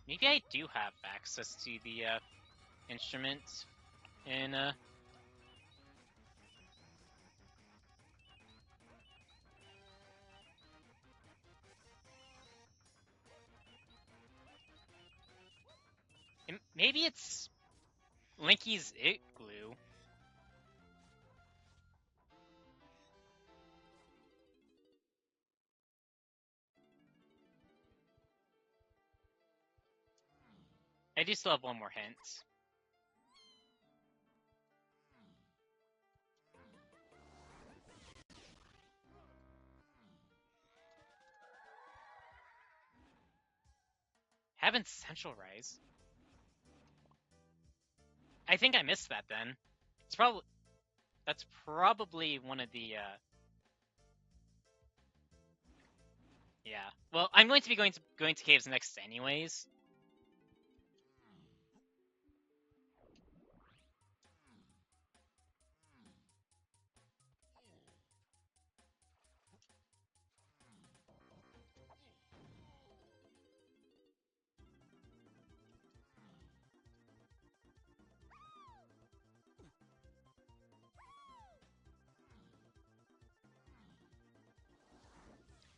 Maybe I do have access to the instrument in maybe it's Linky's Igloo. I do still have one more hint. Haven't Central Rise. I think I missed that then. That's probably one of the yeah. Well, I'm going to be going to caves next anyways.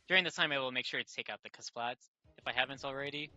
During this time, I will make sure to take out the Kasplat if I haven't already.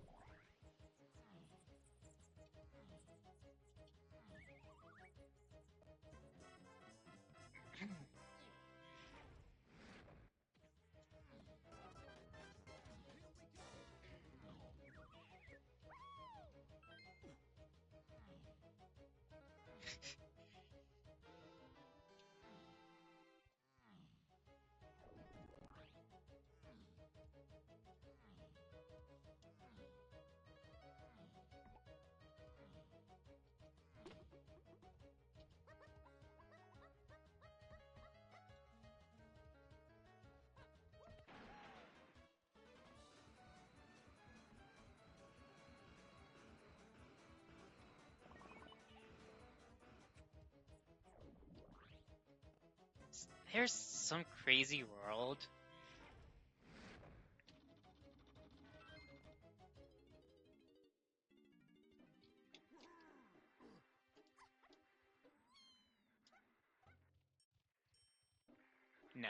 There's some crazy world. No.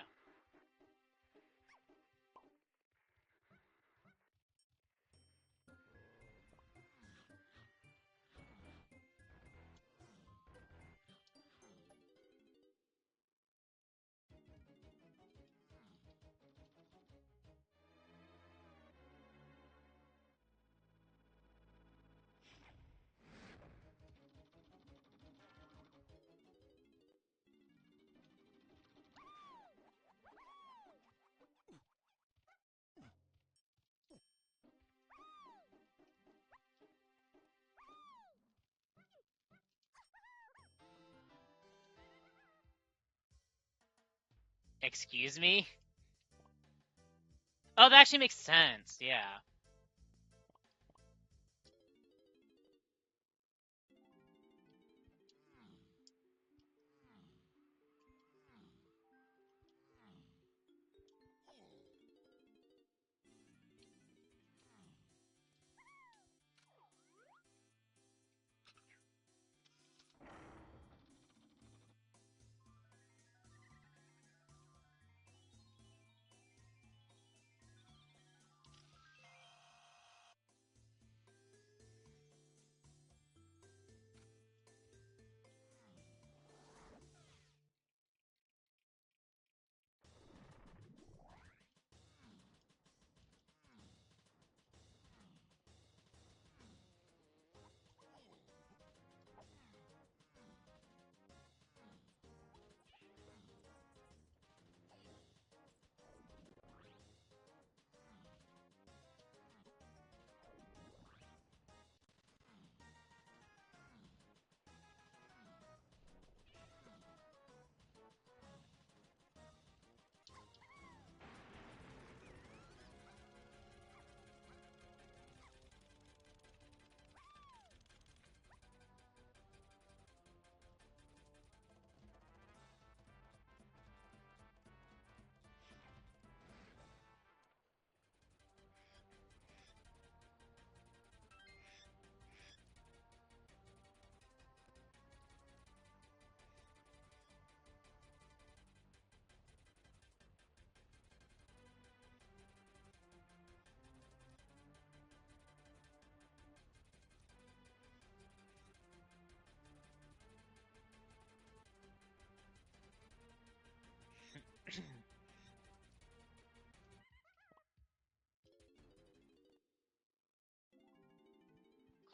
Excuse me? Oh, that actually makes sense, yeah.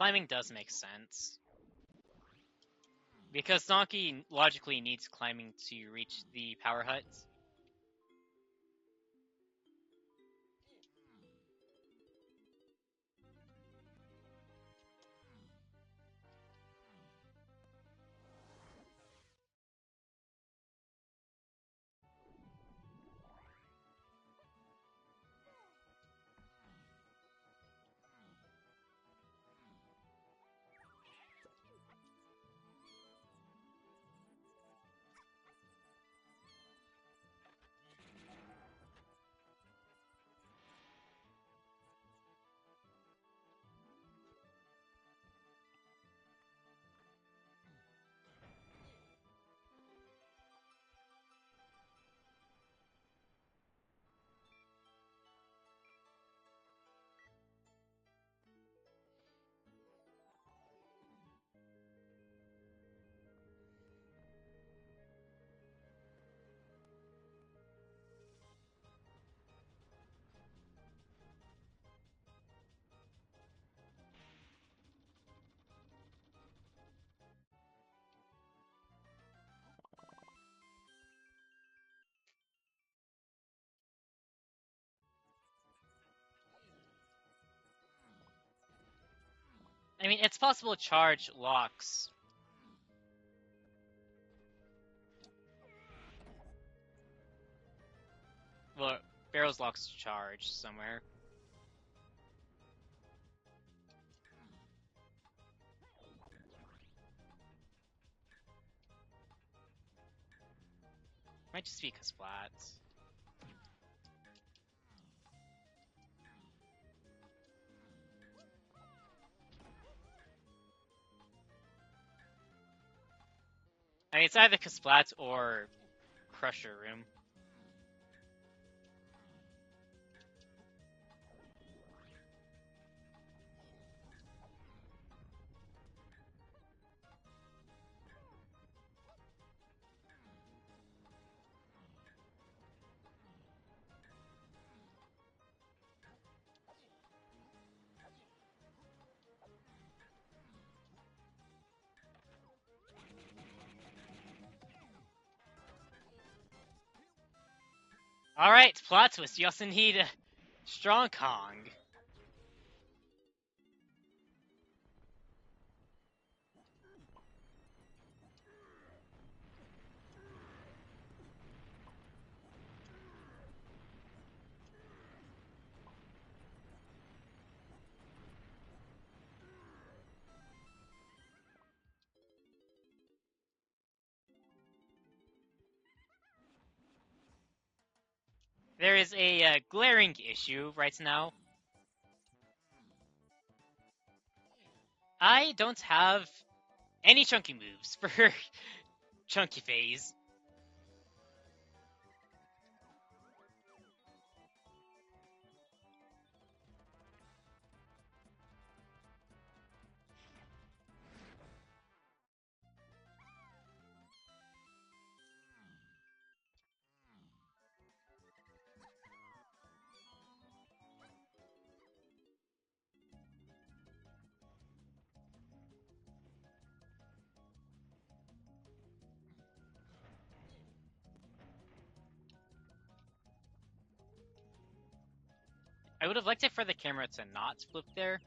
Climbing does make sense. Because Donkey logically needs climbing to reach the power huts. I mean, it's possible to charge locks. Well, Barrel's locks charge somewhere. Might just be Kasplats. I mean, it's either Kasplats or Crusher Room. Alright, plot twist. You also need a Strong Kong. There is a glaring issue right now. I don't have any chunky moves for chunky phase. I would have liked it for the camera to not flip there.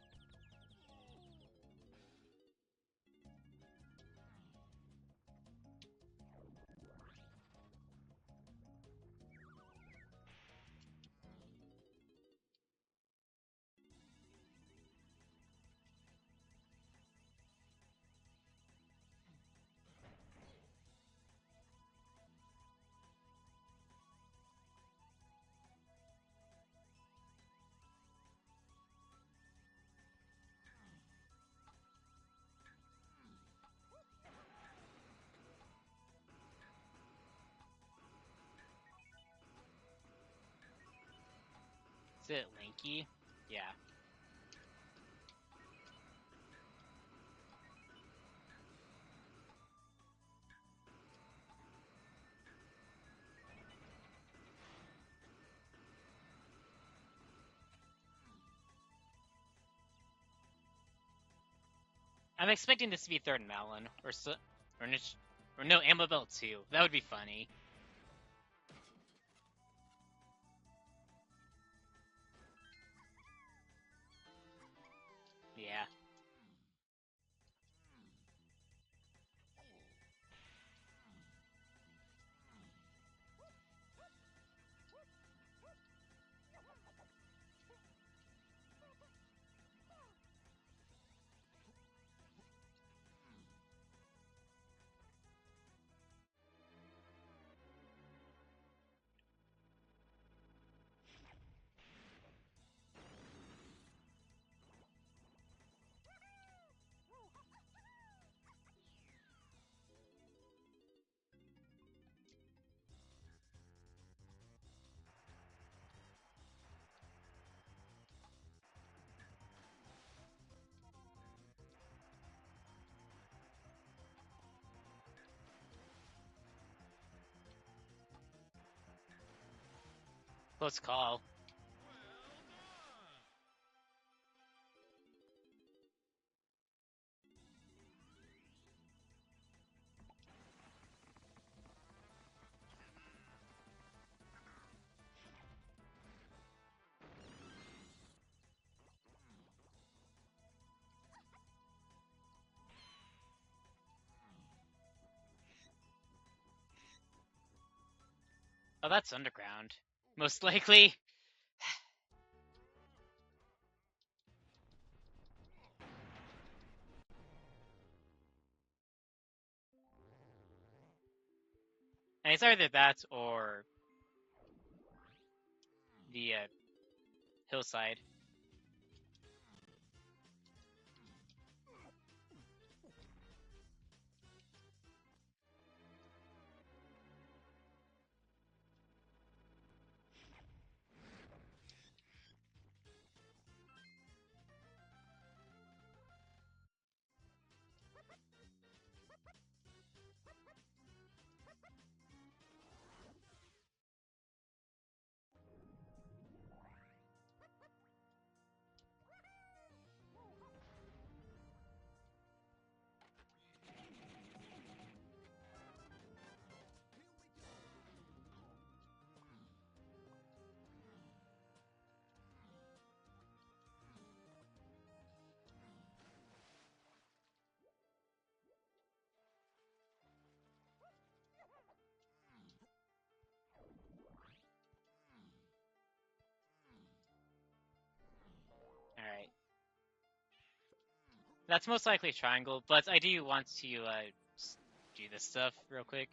Is it Lanky? Yeah. I'm expecting this to be third Malin, or no, Amabel 2. That would be funny. Yeah. Close call. Oh, that's underground. Most likely. And it's either that or the hillside. Alright. That's most likely a triangle, but I do want to do this stuff real quick.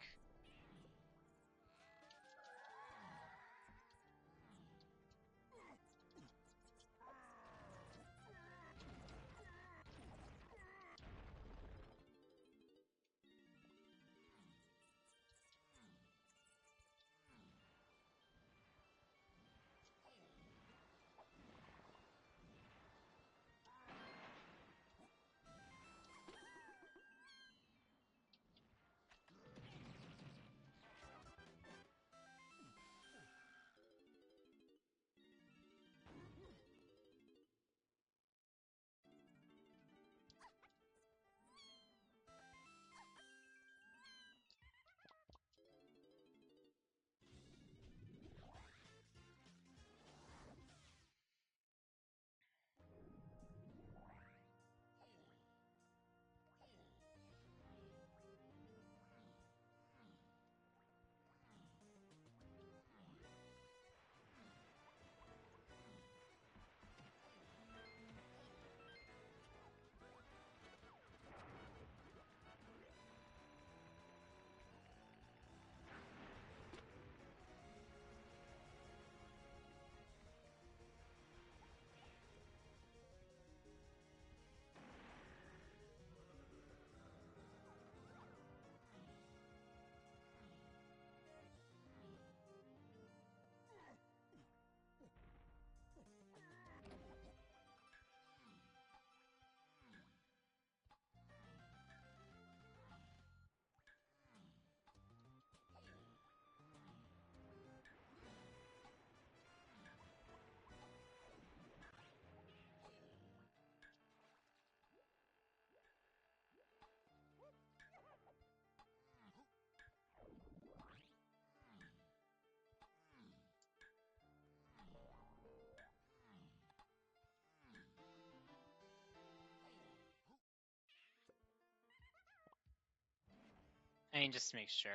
mean, just to make sure.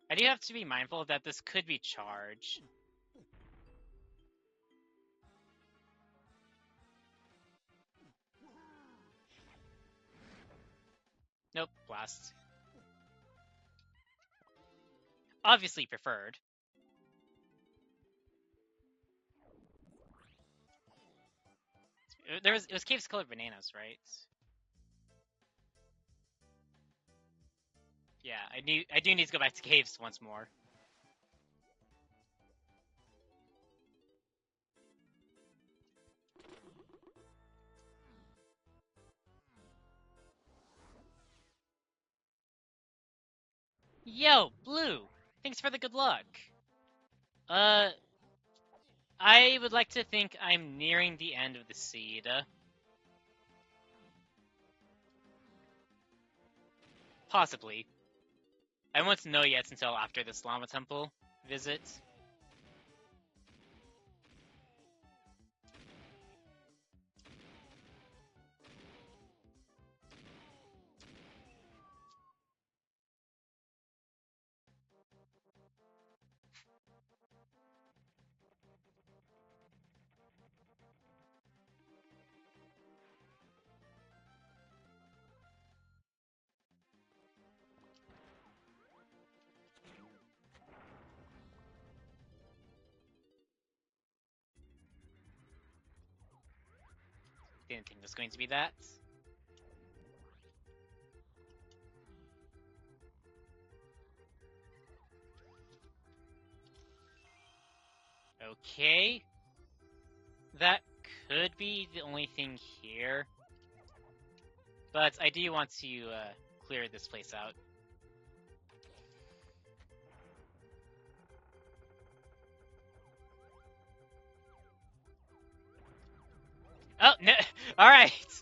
I do have to be mindful that this could be charge. Nope, blast. Obviously preferred. It was caves colored bananas, right? Yeah, I do need to go back to caves once more. Yo, Blue! Thanks for the good luck. I would like to think I'm nearing the end of the seed. Possibly. I won't know yet until after this Llama Temple visit. Didn't think it was going to be that. Okay. That could be the only thing here. But I do want to clear this place out. Oh, no! Alright!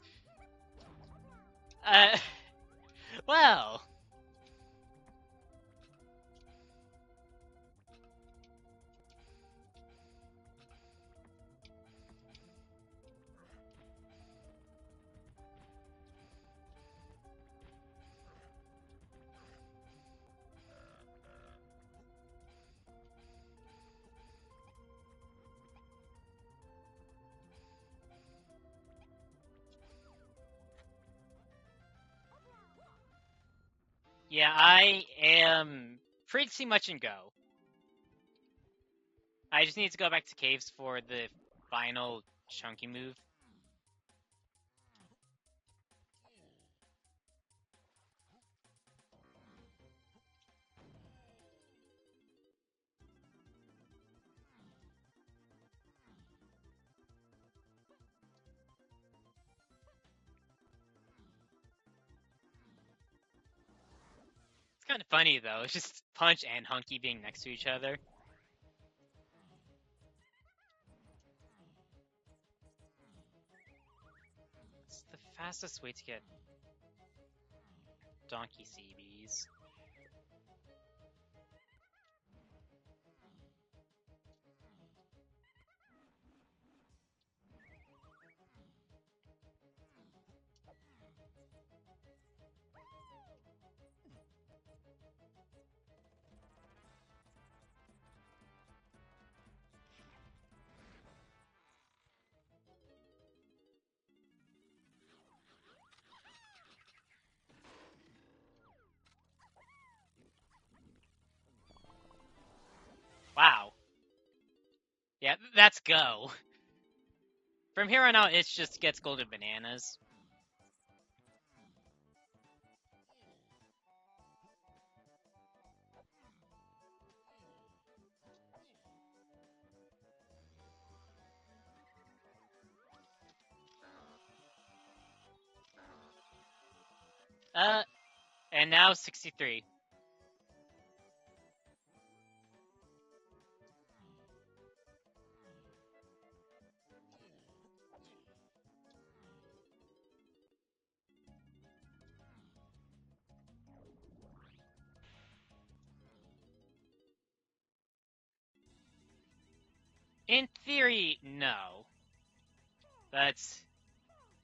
Well... Yeah, I am pretty much in go. I just need to go back to caves for the final chunky move. It's kind of funny, though. It's just Punch and Hunky being next to each other. It's the fastest way to get Donkey CBs. Wow. Yeah, that's go. From here on out, it just gets golden bananas. And now 63. In theory, no. But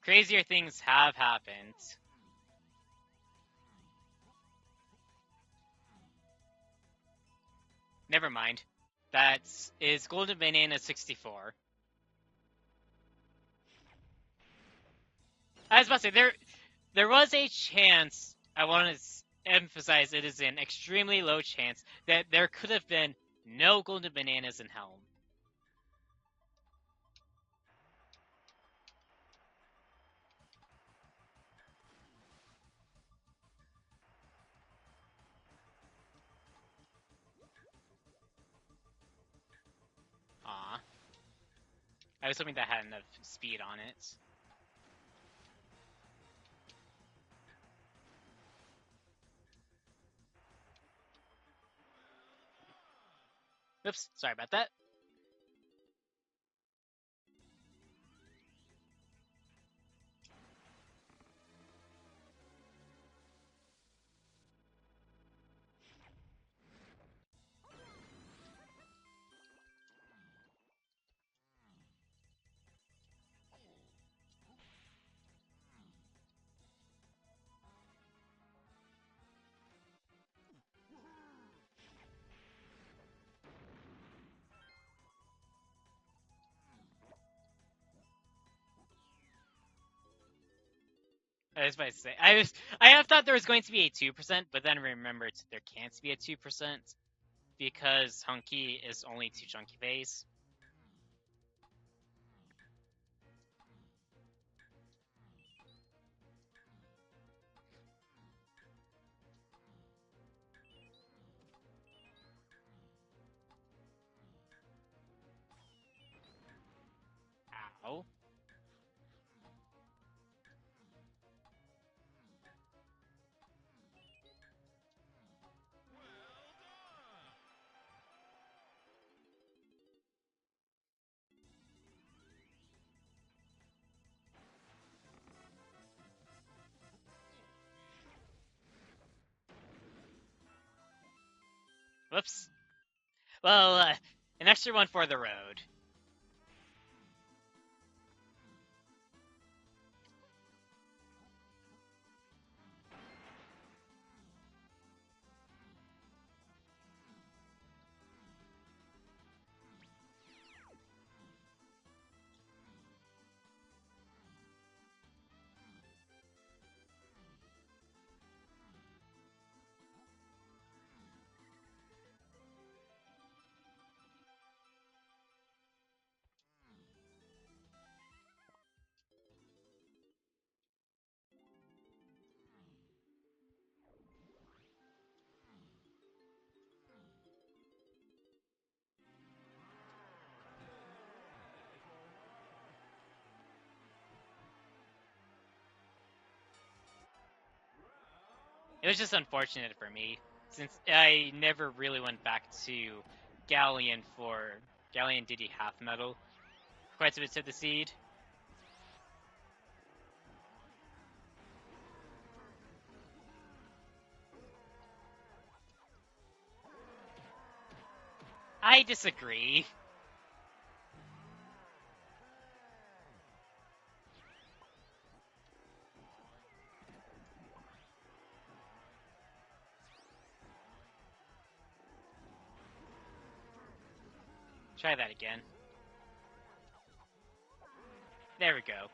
crazier things have happened. Never mind. That is Golden Banana 64. I was about to say, there was a chance, I want to emphasize it is an extremely low chance, that there could have been no Golden Bananas in Helm. Aw. I was hoping that had enough speed on it. Oops, sorry about that. I was about to say, I have thought there was going to be a 2%, but then remembered there can't be a 2% because Hunky is only 2 Chunky Face. Ow. Whoops. Well, an extra one for the road. It was just unfortunate for me, since I never really went back to Galleon for Galleon Diddy Half Metal. Quite a bit to the seed. I disagree. Try that again. There we go.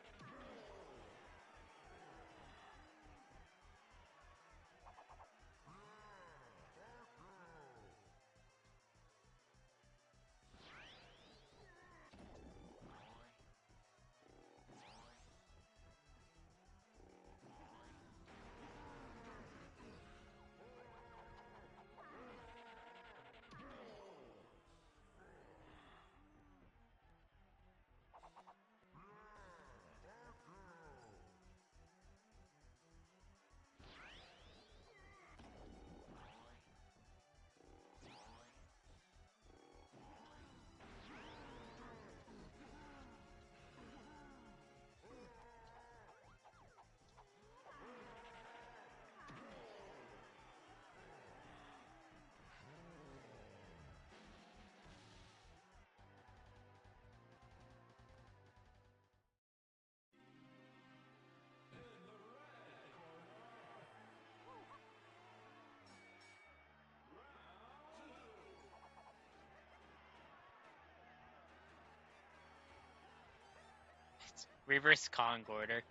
reverse Kong order.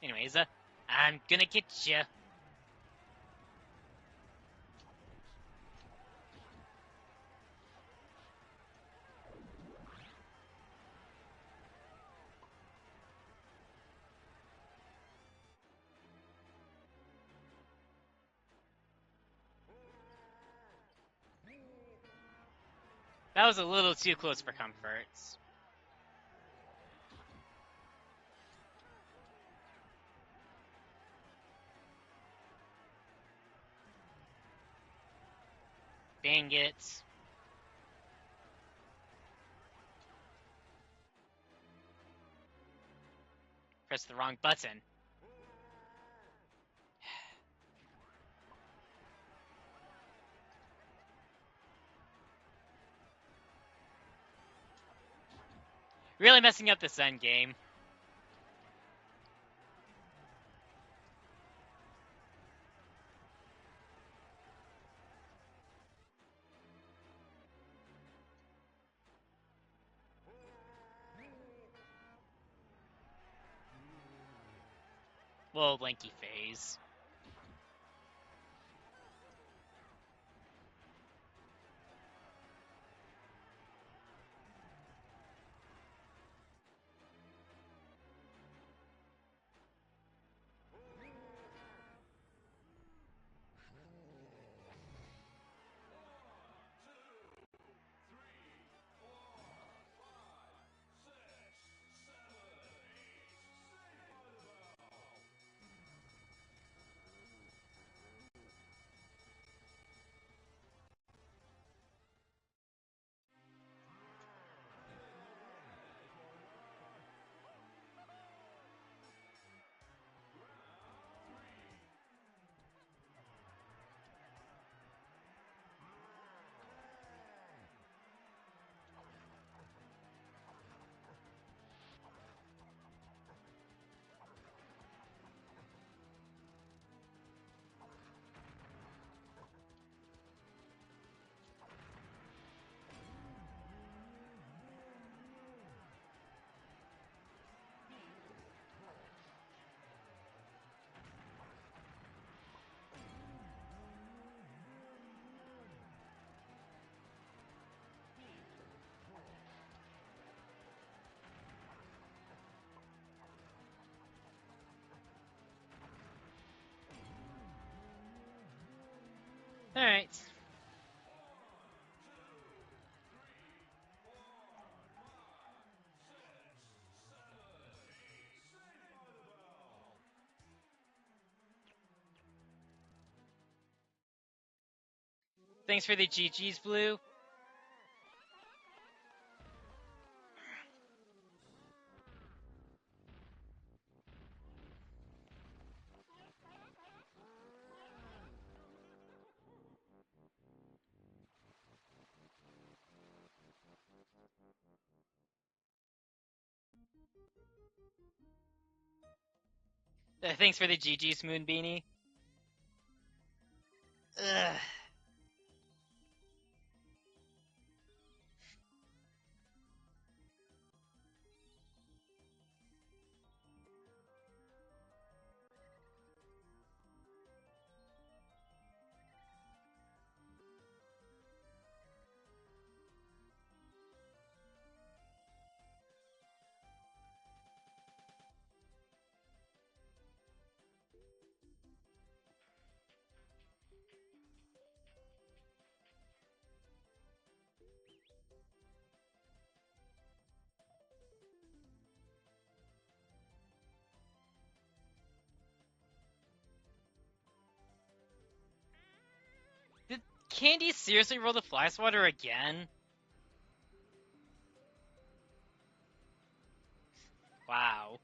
Anyways, I'm gonna get you. That was a little too close for comforts. Dang it. Press the wrong button. Really messing up this end game. Little blanky phase. Alright. Thanks for the GG's, Blue. Thanks for the GG's, Moon Beanie. Ugh. Did Candy seriously roll the fly swatter again? Wow.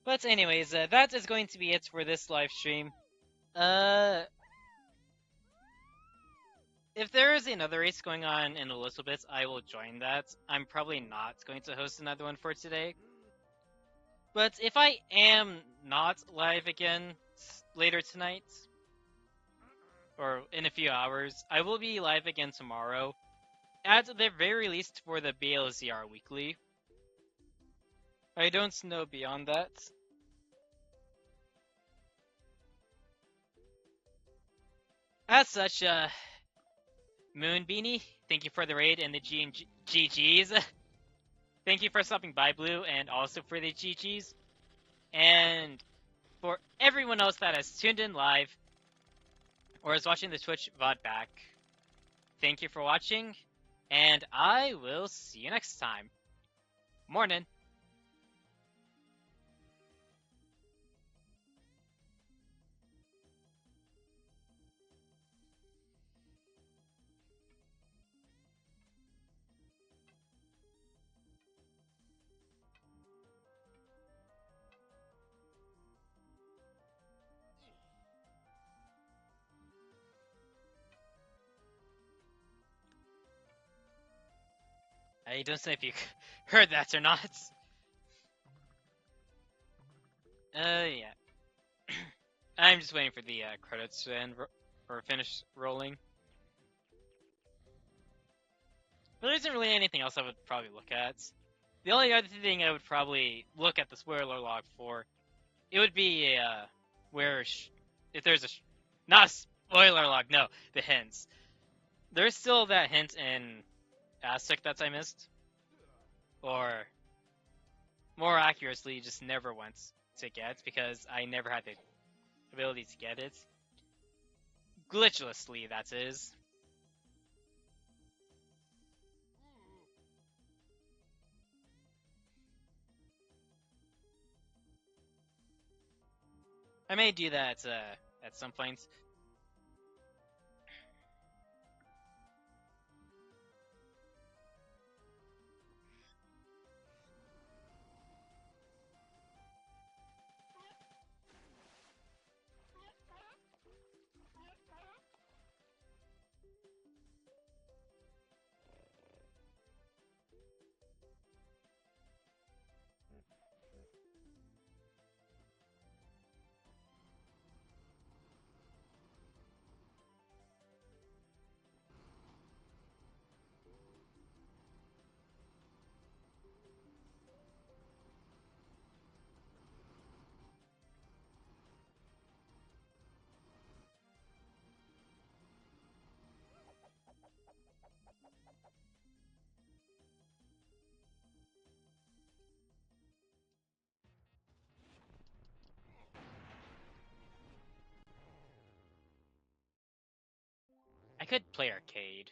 But anyways, that is going to be it for this live stream. If there is another race going on in a little bit, I will join that. I'm probably not going to host another one for today. But if I am not live again later tonight, or in a few hours. I will be live again tomorrow, at the very least for the BLZR weekly. I don't know beyond that. As such, Moon Beanie, thank you for the raid and the GGs. Thank you for stopping by, Blue, and also for the GGs. And for everyone else that has tuned in live or is watching the Twitch VOD back, thank you for watching, and I will see you next time. Morning. I don't know if you heard that or not. Yeah. I'm just waiting for the credits to end or finish rolling. But there isn't really anything else I would probably look at. The only other thing I would probably look at the spoiler log for, it would be where if there's a not a spoiler log, no, the hints. There's still that hint in Aztec that I missed, or more accurately, just never went to get because I never had the ability to get it. Glitchlessly, that is. I may do that at some point. I could play arcade.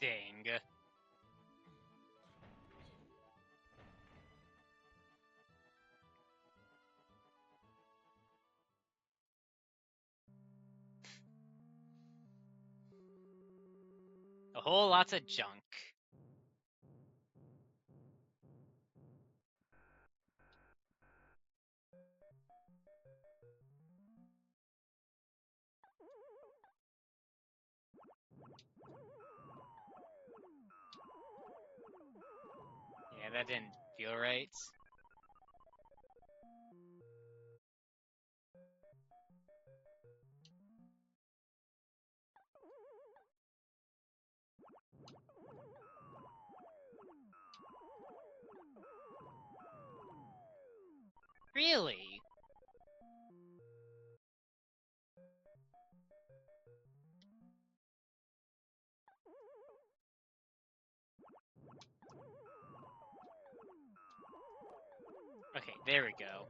Dang. A whole lot of junk. Yeah, that didn't feel right. Really? Okay, there we go.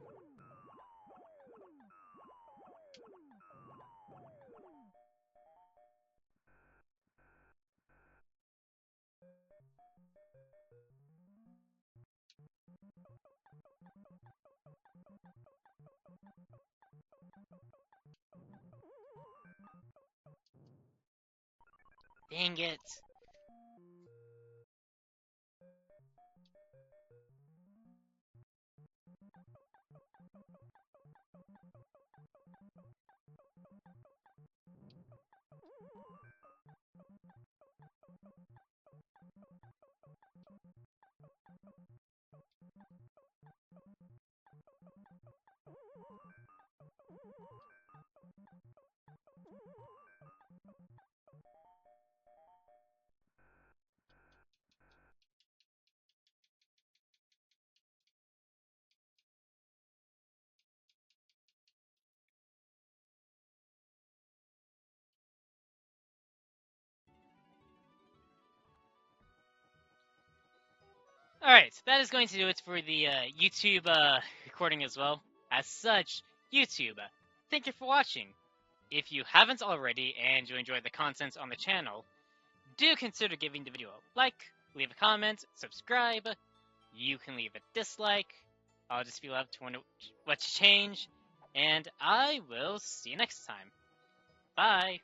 Dang it. Alright, that is going to do it for the YouTube recording as well. As such, YouTube, thank you for watching. If you haven't already and you enjoyed the content on the channel, do consider giving the video a like, leave a comment, subscribe. You can leave a dislike. I'll just be left to wonder what to change. And I will see you next time. Bye!